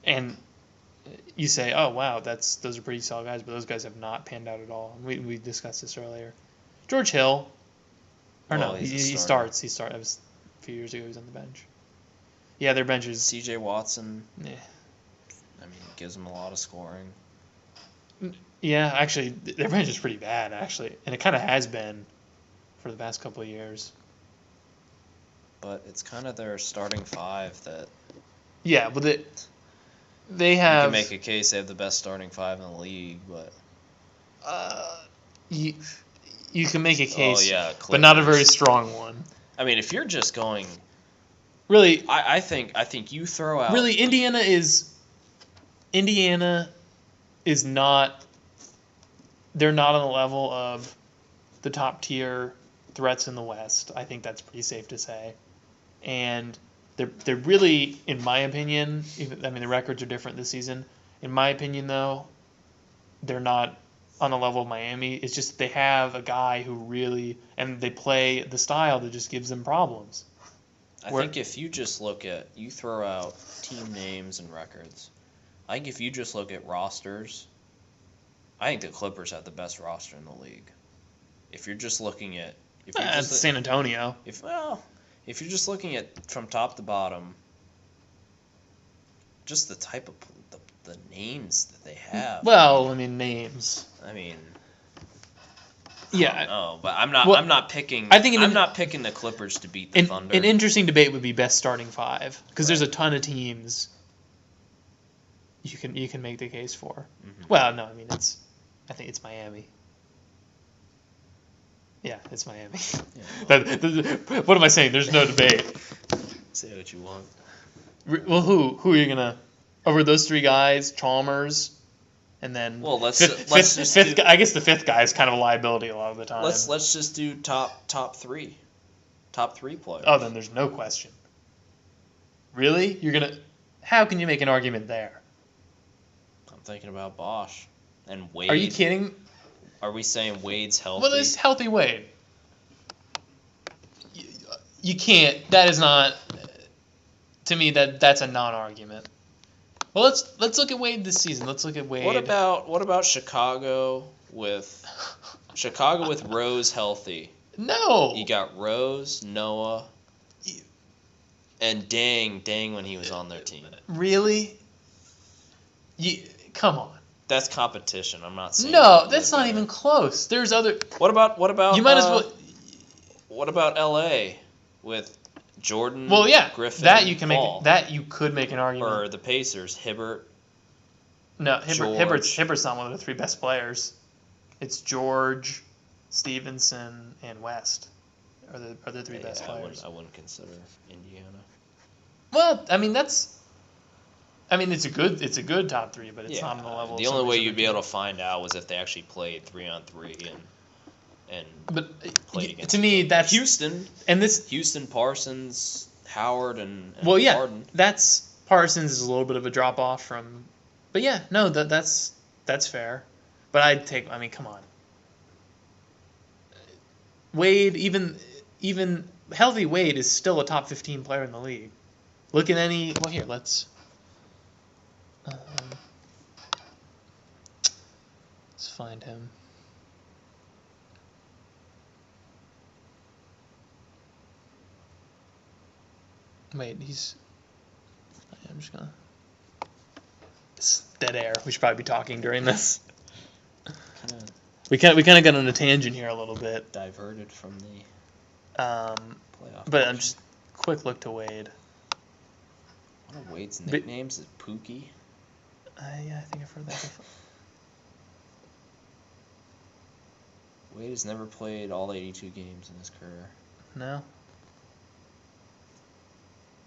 B: and you say, oh, wow, those are pretty solid guys, but those guys have not panned out at all. We discussed this earlier. George Hill, he starts. That was a few years ago he was on the bench. Yeah, their bench is...
A: C.J. Watson.
B: Yeah.
A: I mean, gives them a lot of scoring.
B: Yeah, actually, their bench is pretty bad, actually. And it kind of has been for the past couple of years.
A: But it's kind of their starting 5 that...
B: Yeah, but they have...
A: You can make a case they have the best starting 5 in the league, but...
B: You can make a case,
A: Clippers.
B: But not a very strong one.
A: I mean, if you're just going...
B: Really...
A: I think you throw out...
B: Really, Indiana is not... They're not on the level of the top-tier threats in the West. I think that's pretty safe to say. And they're really, in my opinion... the records are different this season. In my opinion, though, they're not on the level of Miami. It's just they have a guy who really... And they play the style that just gives them problems.
A: I think if you just you throw out team names and records, I think if you just look at rosters, I think the Clippers have the best roster in the league. if you're just looking at
B: That's San Antonio.
A: if you're just looking at from top to bottom, just the type of the names that they have.
B: Well, I mean names.
A: I mean,
B: yeah.
A: No, but I'm not.
B: Well,
A: I'm not picking. I'm not picking the Clippers to beat the Thunder.
B: An interesting debate would be best starting five because there's a ton of teams. You can make the case for. Mm-hmm. Well, no, I mean I think it's Miami. Yeah, it's Miami. Yeah. What am I saying? There's no debate.
A: Say what you want.
B: Well, who are you gonna? Over those three guys, Chalmers, and then fifth. I guess the fifth guy is kind of a liability a lot of the time.
A: Let's just do top three players.
B: Oh, then there's no question. Really, you're gonna? How can you make an argument there?
A: I'm thinking about Bosch and Wade.
B: Are you kidding?
A: Are we saying Wade's healthy?
B: Well, there's healthy Wade. You can't. That is not. To me, that's a non-argument. Well, let's look at Wade this season. Let's look at Wade.
A: What about Chicago with Rose healthy?
B: No.
A: You got Rose, Noah, and Dang when he was on their team.
B: Really? Come on.
A: That's competition. I'm not saying.
B: No, that's not even close. There's other.
A: What about?
B: You might as well.
A: What about L.A. with Jordan?
B: Well, yeah,
A: Griffin,
B: that you can
A: Paul.
B: you could make an argument.
A: Or the Pacers, Hibbert.
B: No, Hibbert's not one of the three best players. It's George, Stevenson, and West are the three best players.
A: I wouldn't consider Indiana.
B: Well, I mean it's a good top three, but it's not on the level.
A: The only way you'd be able to find out was if they actually played 3-on-3 and played against.
B: To me, that's
A: Houston
B: and this
A: Houston, Parsons, Howard, and
B: well, yeah,
A: Harden.
B: That's Parsons is a little bit of a drop off from, but yeah, no, that's fair. But I'd take. I mean, come on, Wade. Even healthy Wade is still a top 15 player in the league. Look at any. Well, here let's find him. Wait, I'm just gonna. It's dead air. We should probably be talking during this. We kind of got on a tangent here a little bit.
A: Diverted from the
B: playoff. But I'm just quick look to Wade.
A: One of Wade's nicknames is Pookie.
B: Yeah, I think I've heard that before.
A: Wade has never played all 82 games in his career.
B: No.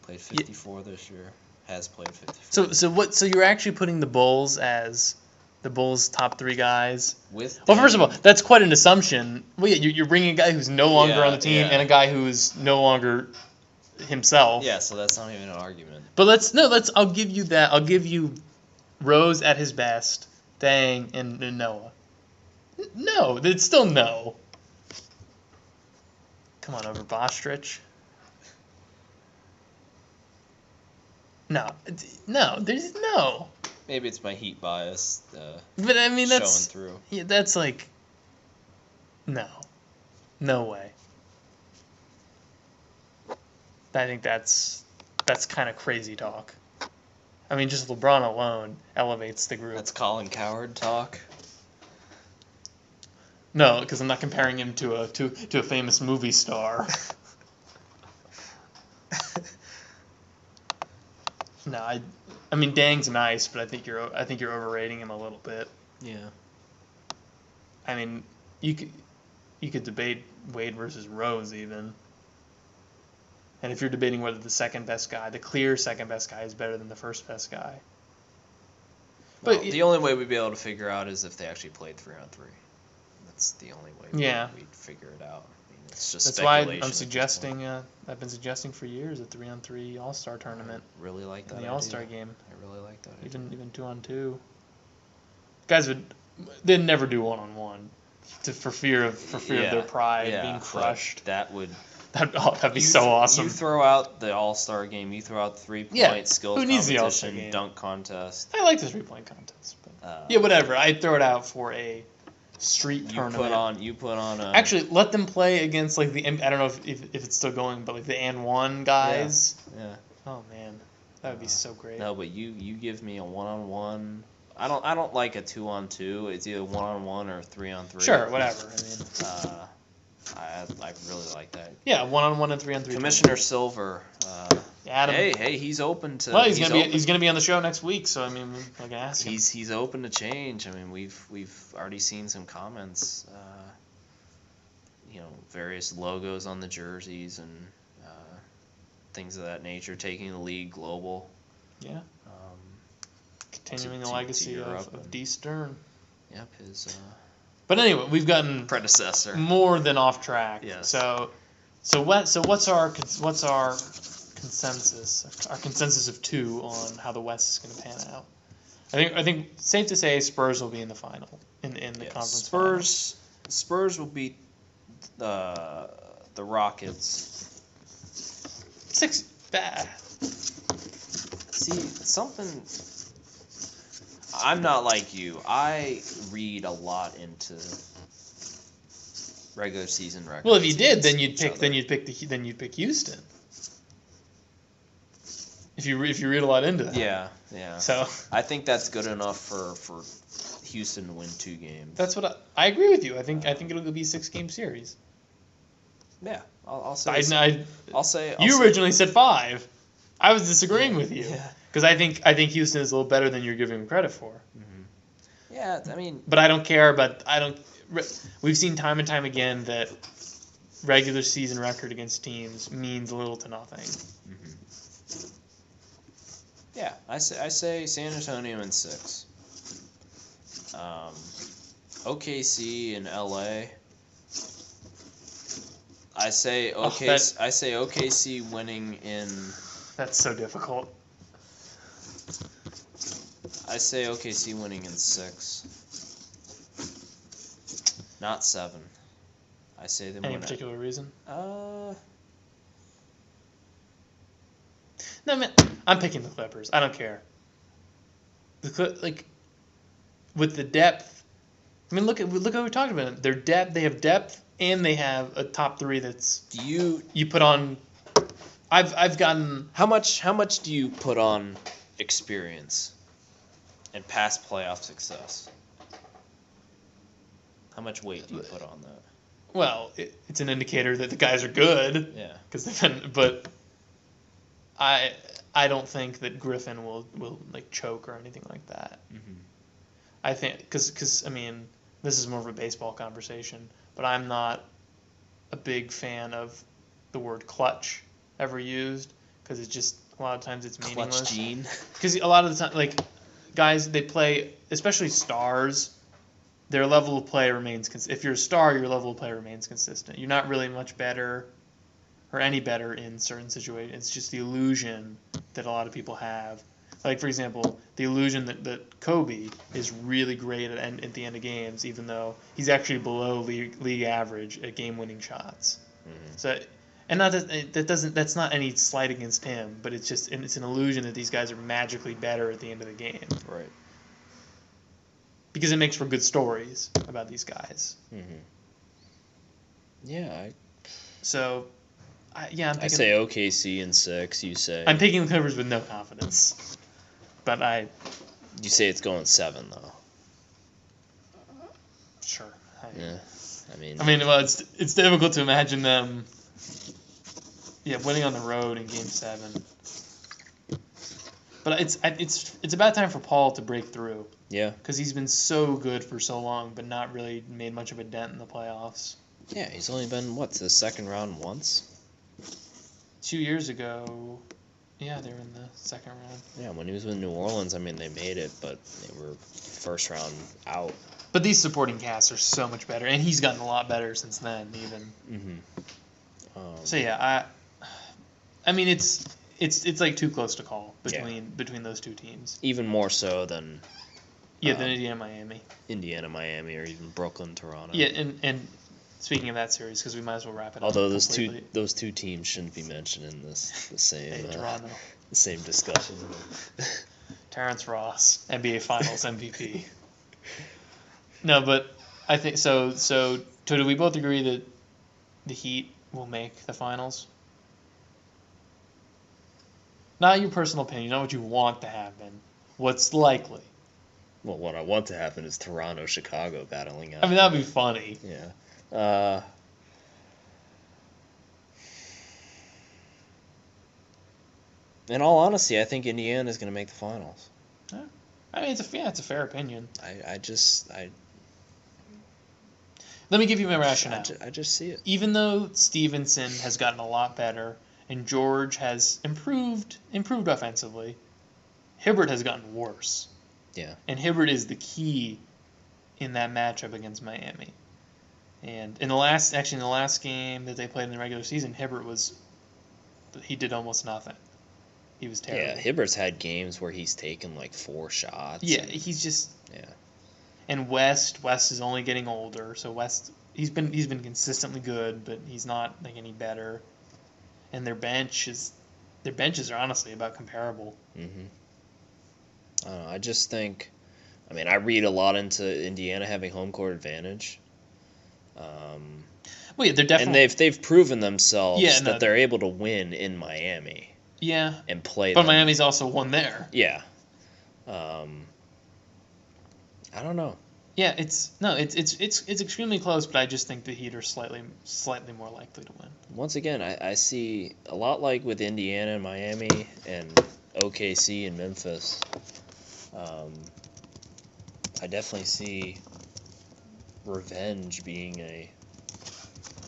A: Played 54 this year. Has played 54.
B: So you're actually putting the Bulls as the Bulls' top three guys?
A: Well,
B: first of all, that's quite an assumption. Well, yeah, you're bringing a guy who's no longer on the team and a guy who's no longer himself.
A: Yeah, so that's not even an argument.
B: But I'll give you that. I'll give you Rose at his best, Dang, and Noah. No, it's still no. Come on over, Bostrich. No, there's no.
A: Maybe it's my Heat bias.
B: But I mean, that's
A: showing through.
B: Yeah, that's like, no way. I think that's kind of crazy talk. I mean, just LeBron alone elevates the group.
A: That's Colin Cowherd talk.
B: No, because I'm not comparing him to a famous movie star. No, I mean Dang's nice, but I think you're overrating him a little bit.
A: Yeah.
B: I mean, you could debate Wade versus Rose even. And if you're debating whether the clear second best guy is better than the first best guy.
A: But the only way we'd be able to figure out is if they actually played 3-on-3. That's the only way we'd figure it out. I mean, it's just
B: that's why I'm suggesting. I've been suggesting for years a 3-on-3 All-Star tournament.
A: I really like that.
B: In the All-Star game.
A: I really like that.
B: Even 2-on-2. Guys they'd never do 1-on-1 for fear of their pride being crushed. That'd be so awesome.
A: You throw out the All-Star game. You throw out 3-point skills competition, dunk contest.
B: I like the 3-point contest, but whatever. I'd throw it out for a street tournament.
A: You put on a.
B: Actually, let them play against like the. I don't know if it's still going, but like the N1 guys.
A: Yeah.
B: Oh man, that would be so great.
A: No, but you give me a 1-on-1. I don't like a 2-on-2. It's either 1-on-1 or 3-on-3.
B: Sure, whatever. I mean,
A: I really like that.
B: yeah, 1-on-1 and 3-on-3.
A: Commissioner Silver.
B: Adam.
A: Hey, he's open to.
B: Well, he's gonna be on the show next week, so I mean, I can ask him.
A: He's open to change. I mean, we've already seen some comments. Various logos on the jerseys and things of that nature, taking the league global.
B: Yeah. Continuing the legacy of D. Stern.
A: Yep, his.
B: But anyway, we've gotten
A: predecessor
B: more than off track.
A: Yes.
B: So what's our consensus? Our consensus of 2 on how the West is going to pan out. I think safe to say Spurs will be in the final in the conference.
A: Spurs will beat the Rockets.
B: 6 bad.
A: See, something. I'm not like you. I read a lot into regular season records.
B: Well, if you did, then you'd pick Houston. If you read a lot into that.
A: Yeah.
B: So
A: I think that's good enough for Houston to win 2 games.
B: That's what I agree with you. I think it'll be a 6-game series.
A: Yeah, I'll say. I'll say.
B: You originally said 5. I was disagreeing with you.
A: Yeah.
B: Because I think Houston is a little better than you're giving them credit for.
A: Mm-hmm. Yeah, I mean.
B: But I don't care. We've seen time and time again that regular season record against teams means little to nothing.
A: Mm-hmm. Yeah, I say San Antonio in 6. OKC in LA. I say OKC winning in.
B: That's so difficult.
A: I say OKC winning in 6. Not 7. I say them.
B: Any particular reason?
A: No,
B: man. I'm picking the Clippers. I don't care. With the depth. I mean, look at what we talked about. Their depth. They have depth, and they have a top 3 that's. You put on. I've gotten.
A: How much do you put on experience and past playoff success? How much weight do you put on that?
B: Well, it's an indicator that the guys are good.
A: Yeah.
B: But I don't think that Griffin will like choke or anything like that.
A: Mm-hmm.
B: I think because I mean this is more of a baseball conversation, but I'm not a big fan of the word clutch ever used because it's just a lot of times it's meaningless.
A: Clutch gene.
B: Because a lot of the time, like guys, they play, especially stars. Their level of play remains if you're a star, your level of play remains consistent. You're not really much better or any better in certain situations. It's just the illusion that a lot of people have. Like, for example, the illusion that Kobe is really great at the end of games, even though he's actually below league average at game-winning shots. Mm-hmm. So, and not that's not any slight against him, but it's an illusion that these guys are magically better at the end of the game.
A: Right.
B: Because it makes for good stories about these guys.
A: Mm-hmm. Yeah.
B: I'm picking,
A: I say OKC in 6. You say
B: I'm picking the Clippers with no confidence, but
A: You say it's going 7 though.
B: Sure.
A: Yeah. I
B: mean, well, it's difficult to imagine them. Yeah, winning on the road in Game 7. But it's about time for Paul to break through.
A: Yeah.
B: Because he's been so good for so long, but not really made much of a dent in the playoffs.
A: Yeah, he's only been to the second round once.
B: 2 years ago, yeah, they were in the second round.
A: Yeah, when he was with New Orleans, I mean, they made it, but they were first round out.
B: But these supporting casts are so much better, and he's gotten a lot better since then, even.
A: Mm-hmm.
B: So yeah, I mean, it's like too close to call between those two teams.
A: Even more so than.
B: Yeah, than Indiana,
A: Miami, or even Brooklyn, Toronto.
B: Yeah, and speaking of that series, because we might as well wrap it up.
A: Although those two teams shouldn't be mentioned in the same
B: Toronto.
A: The same discussion.
B: Terrence Ross, NBA Finals MVP. No, but I think so. So do we both agree that the Heat will make the finals? Not your personal opinion, not what you want to happen. What's likely?
A: Well, what I want to happen is Toronto, Chicago battling out.
B: I mean, that'd be funny.
A: Yeah. In all honesty, I think Indiana is going to make the finals.
B: Yeah. I mean, it's a fair opinion.
A: I
B: Let me give you my rationale.
A: I just see it.
B: Even though Stevenson has gotten a lot better and George has improved offensively, Hibbert has gotten worse.
A: Yeah.
B: And Hibbert is the key in that matchup against Miami. And in the last game that they played in the regular season, he did almost nothing. He was terrible.
A: Yeah, Hibbert's had games where he's taken like 4 shots.
B: Yeah, he's just.
A: Yeah.
B: And West is only getting older, so West he's been consistently good, but he's not like any better. And their benches are honestly about comparable.
A: I just think, I mean, I read a lot into Indiana having home court advantage.
B: Well, yeah, they're definitely,
A: and they've proven themselves that they're able to win in Miami.
B: Yeah.
A: And play.
B: But Miami's also won there.
A: Yeah. I don't know.
B: Yeah, it's extremely close, but I just think the Heat are slightly more likely to win.
A: Once again, I see a lot like with Indiana and Miami and OKC and Memphis. I definitely see revenge being a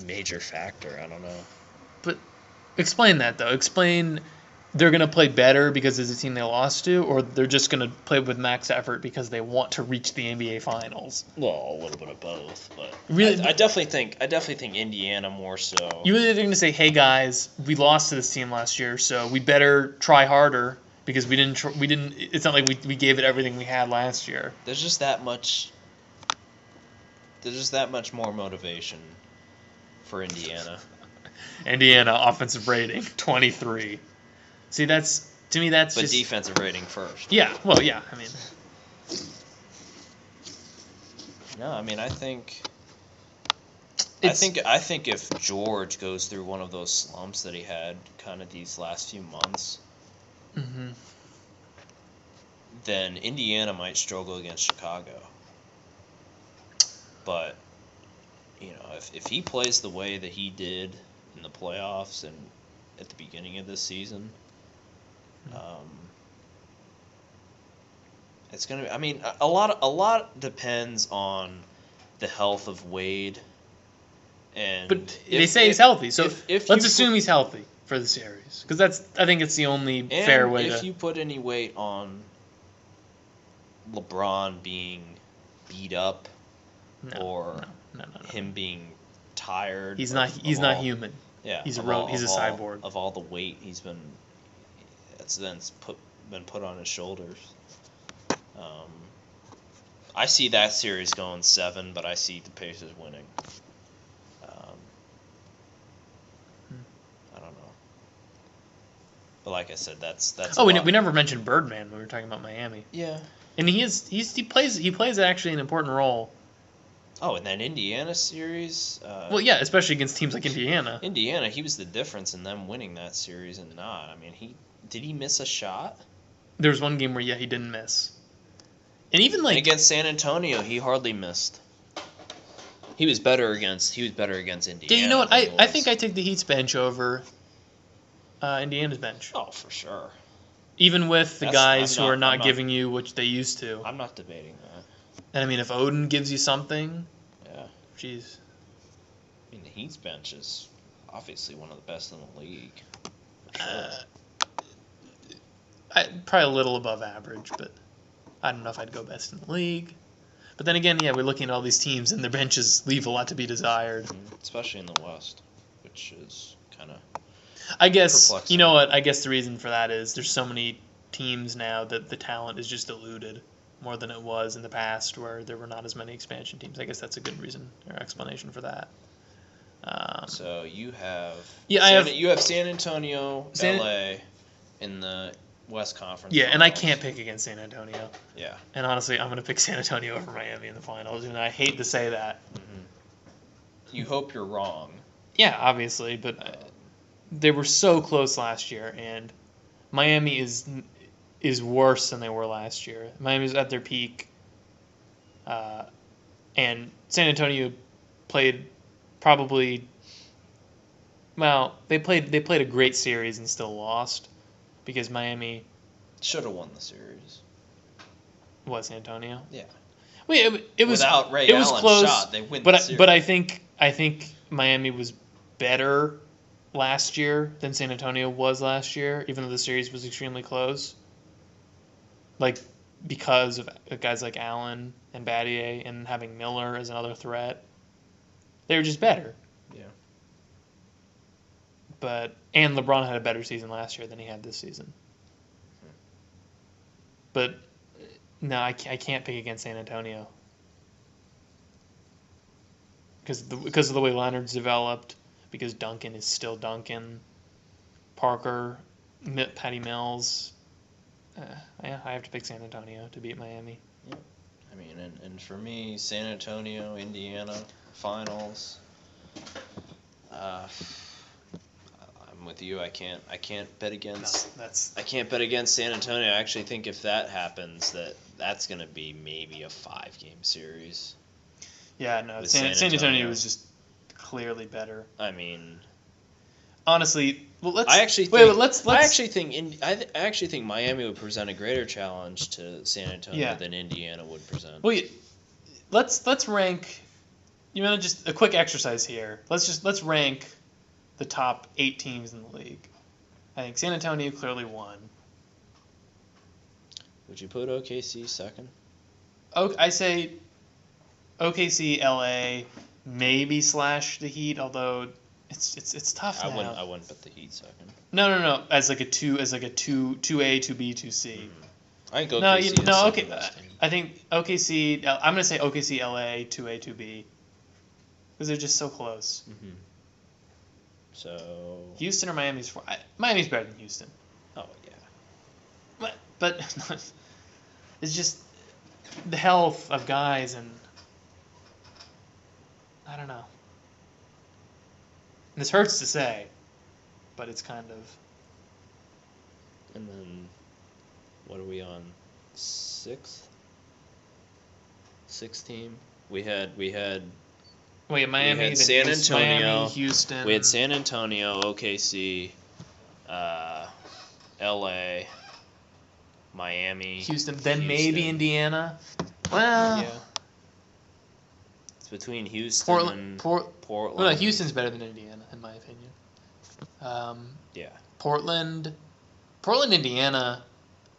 A: major factor. I don't know.
B: But explain that, though. Explain they're going to play better because it's a team they lost to, or they're just going to play with max effort because they want to reach the NBA Finals?
A: Well, a little bit of both, but
B: really,
A: I definitely think Indiana more so.
B: You really are going to say, "Hey guys, we lost to this team last year, so we better try harder because we didn't. It's not like we gave it everything we had last year."
A: There's just that much. There's just that much more motivation for Indiana.
B: Indiana offensive rating 23. See, that's
A: but
B: just
A: defensive rating first.
B: Yeah, well, yeah. I mean,
A: no, I mean I think if George goes through one of those slumps that he had kind of these last few months, then Indiana might struggle against Chicago. But if he plays the way that he did in the playoffs and at the beginning of this season. It's gonna be. I mean, a lot depends on the health of Wade.
B: But they say he's healthy, so let's assume he's healthy for the series, because I think it's the only fair way to.
A: If you put any weight on LeBron being beat up, or him being tired,
B: he's not human.
A: Yeah,
B: he's a cyborg.
A: Of all the weight that's been put on his shoulders. I see that series going 7, but I see the Pacers winning. I don't know, but like I said, that's.
B: We never mentioned Birdman when we were talking about Miami.
A: Yeah,
B: and he plays actually an important role.
A: Oh, in that Indiana series.
B: Well, yeah, especially against teams like Indiana.
A: Indiana, he was the difference in them winning that series and not. I mean, did he miss a shot?
B: There was one game where he didn't miss. And even
A: against San Antonio, he hardly missed. He was better against Indiana.
B: Yeah, you know what? I think I take the Heat's bench over Indiana's bench.
A: Oh, for sure.
B: Even with the guys who are not giving you what they used to.
A: I'm not debating that.
B: And I mean, if Odin gives you something,
A: yeah.
B: Jeez.
A: I mean, the Heat's bench is obviously one of the best in the league. For sure.
B: Probably a little above average, but I don't know if I'd go best in the league. But then again, yeah, we're looking at all these teams, and their benches leave a lot to be desired.
A: Especially in the West, which is kind of
B: perplexing. You know what? I guess the reason for that is there's so many teams now that the talent is just diluted more than it was in the past, where there were not as many expansion teams. I guess that's a good reason or explanation for that.
A: So you have
B: you have
A: San Antonio, LA in the West Conference.
B: Yeah, and I
A: Finals.
B: can't pick against San Antonio.
A: Yeah.
B: And honestly, I'm going to pick San Antonio over Miami in the finals, and I hate to say that.
A: Mm-hmm. You hope you're wrong.
B: Yeah, obviously, but they were so close last year, and Miami is worse than they were last year. Miami's at their peak, and San Antonio played probably. Well, they played a great series and still lost because Miami
A: Should have won the series.
B: was San Antonio.
A: Yeah.
B: Well, it was
A: Without Ray
B: it was
A: Allen's
B: close,
A: shot, they win
B: but
A: the series.
B: but I think Miami was better last year than San Antonio was last year, even though the series was extremely close. Like because of guys like Allen and Battier and having Miller as another threat, they were just better.
A: Yeah.
B: And LeBron had a better season last year than he had this season. But no, I can't pick against San Antonio because of the way Leonard's developed. Because Duncan is still Duncan. Parker, Patty Mills. Yeah, I have to pick San Antonio to beat Miami.
A: Yeah. I mean, and for me, San Antonio, Indiana, finals. I'm with you. I can't bet against.
B: No,
A: I can't bet against San Antonio. I actually think if that happens, that's going to be maybe a 5-game series.
B: Yeah, no.
A: With
B: San
A: San
B: Antonio
A: Antonio
B: was just clearly better.
A: I mean,
B: honestly, well, let's.
A: I actually
B: wait,
A: think,
B: let's.
A: I actually think Miami would present a greater challenge to San Antonio than Indiana would present.
B: Well, let's rank. You know, just a quick exercise here. Let's rank the top 8 teams in the league. I think San Antonio clearly won.
A: Would you put OKC second?
B: I say OKC, LA, maybe / the Heat, although it's tough now.
A: I wouldn't put the Heat second.
B: No. As like a 2A, 2B, 2C.
A: I think OKC
B: okay. I think OKC. I'm gonna say OKC, LA, 2A, 2B, because they're just so close.
A: Mm-hmm. So
B: Houston or Miami's 4. Miami's better than Houston.
A: Oh yeah.
B: But it's just the health of guys, and I don't know. And this hurts to say, but it's kind of.
A: And then, what are we on? 6th? 6th team. We had.
B: Wait, Miami.
A: We had San Antonio,
B: Miami, Houston.
A: We had San Antonio, OKC, LA, Miami,
B: Houston. Then maybe Indiana. Well.
A: Yeah. It's between Houston and Portland.
B: Well, no, Houston's better than Indiana, in my opinion.
A: Yeah.
B: Portland, Indiana.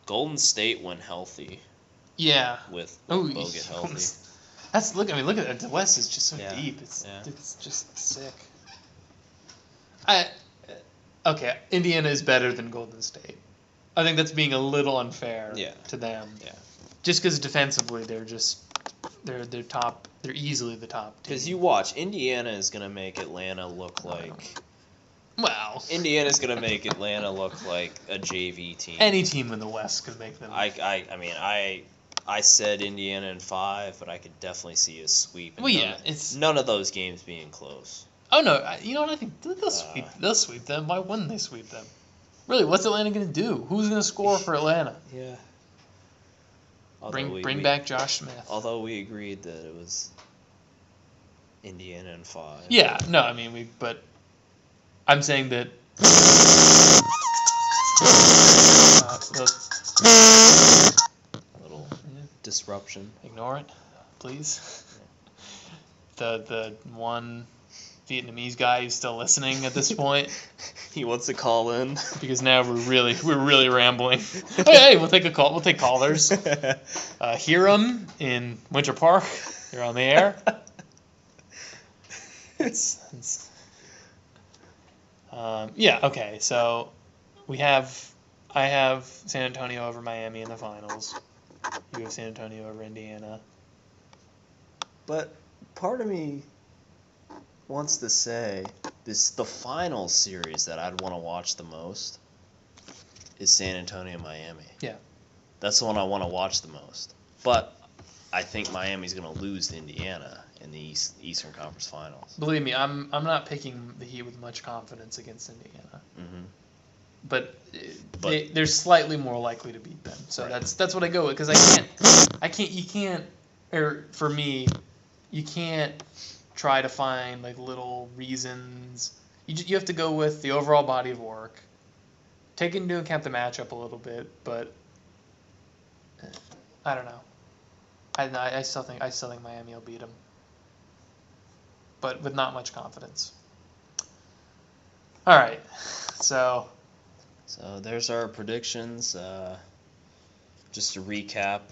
A: Golden State when healthy.
B: Yeah.
A: With Bogut healthy.
B: Look at it. The West is just so deep. It's just sick. Okay, Indiana is better than Golden State. I think that's being a little unfair to them. Yeah. Just because defensively they're top. They're easily the top team.
A: Because you watch, Indiana is gonna make Atlanta look like.
B: Well,
A: Indiana's gonna make Atlanta look like a JV team.
B: Any team in the West could make them.
A: I said Indiana in 5, but I could definitely see a sweep.
B: Well,
A: none of those games being close.
B: Oh no! You know what I think? They'll sweep. They'll sweep them. Why wouldn't they sweep them? Really, what's Atlanta gonna do? Who's gonna score for Atlanta?
A: Yeah.
B: Bring back Josh Smith.
A: Although we agreed that it was Indiana in 5.
B: Yeah. No, I mean but I'm saying that.
A: Little disruption.
B: Ignore it, please. The one Vietnamese guy who's still listening at this point.
A: He wants to call in
B: because now we're really rambling. Hey, we'll take a call. We'll take callers. Hiram in Winter Park. You're on the air. Yeah. Okay. So I have San Antonio over Miami in the finals. You have San Antonio over Indiana.
A: But part of me wants to say the final series that I'd want to watch the most is San Antonio, Miami.
B: Yeah.
A: That's the one I want to watch the most. But I think Miami's going to lose to Indiana in the Eastern Conference Finals.
B: Believe me, I'm not picking the Heat with much confidence against Indiana.
A: Mm-hmm.
B: But they're slightly more likely to beat them. So
A: right.
B: that's what I go with, because you can't, or for me, you can't try to find like little reasons. You have to go with the overall body of work. Take into account the matchup a little bit, but I don't know. I still think Miami will beat them, but with not much confidence. All right, so
A: there's our predictions. Just to recap.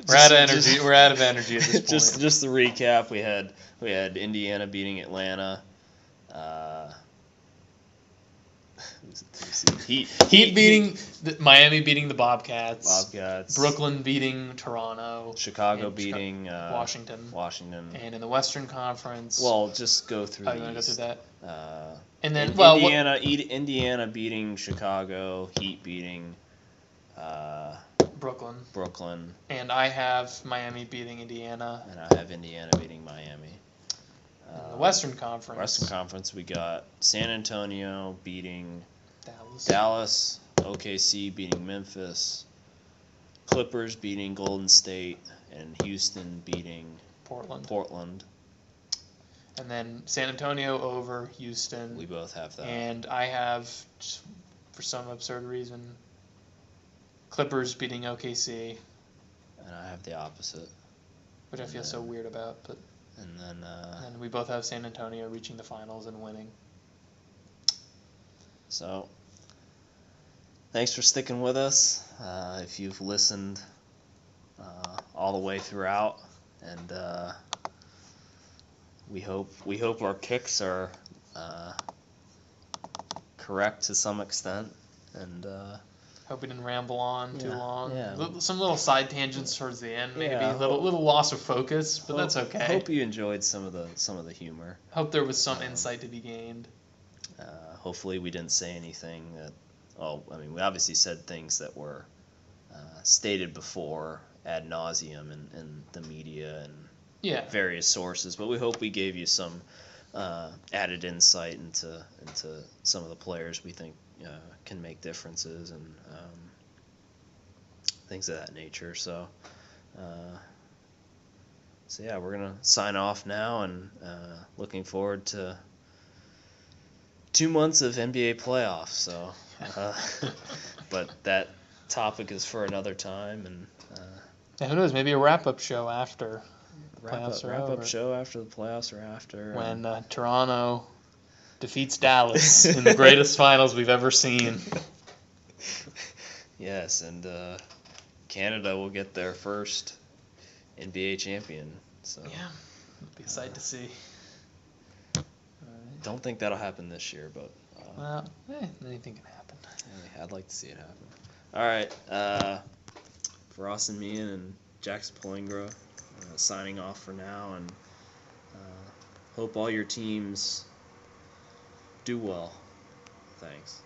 B: We're out of energy. We're out of energy at this point.
A: Just to recap, we had Indiana beating Atlanta. Heat
B: beating Miami beating the Bobcats.
A: Bobcats.
B: Brooklyn beating Toronto.
A: Chicago beating
B: Washington.
A: Washington.
B: And in the Western Conference.
A: Well, just go through.
B: You want to go through that?
A: And then Indiana beating Chicago. Heat beating.
B: Brooklyn. And I have Miami beating Indiana.
A: And I have Indiana beating Miami.
B: In the Western Conference.
A: We got San Antonio beating
B: Dallas.
A: OKC beating Memphis. Clippers beating Golden State. And Houston beating Portland.
B: And then San Antonio over Houston.
A: We both have that.
B: And I have, for some absurd reason, Clippers beating OKC.
A: And I have the opposite.
B: Which I feel so weird about. But
A: and then
B: we both have San Antonio reaching the finals and winning.
A: So, thanks for sticking with us. If you've listened all the way throughout, and we hope our picks are correct to some extent, and
B: hope we didn't ramble on too long.
A: Yeah.
B: Some little side tangents towards the end, maybe little loss of focus, but that's okay.
A: Hope you enjoyed some of the humor.
B: Hope there was some insight to be gained.
A: Hopefully we didn't say anything that. Oh, I mean, we obviously said things that were stated before ad nauseum in the media and various sources, but we hope we gave you some added insight into some of the players we think can make differences and things of that nature. So yeah, we're gonna sign off now, and looking forward to 2 months of NBA playoffs. So, but that topic is for another time, and
B: who knows? Maybe a wrap-up show after
A: wrap-up show after the playoffs are after.
B: When Toronto defeats Dallas in the greatest finals we've ever seen.
A: Yes, and Canada will get their first NBA champion. So
B: yeah, it'll be exciting to see.
A: Don't think that'll happen this year, but
B: anything can happen.
A: Yeah, I'd like to see it happen. All right, for us and Meehan and Jackson Pellingra, signing off for now, and hope all your teams do well. Thanks.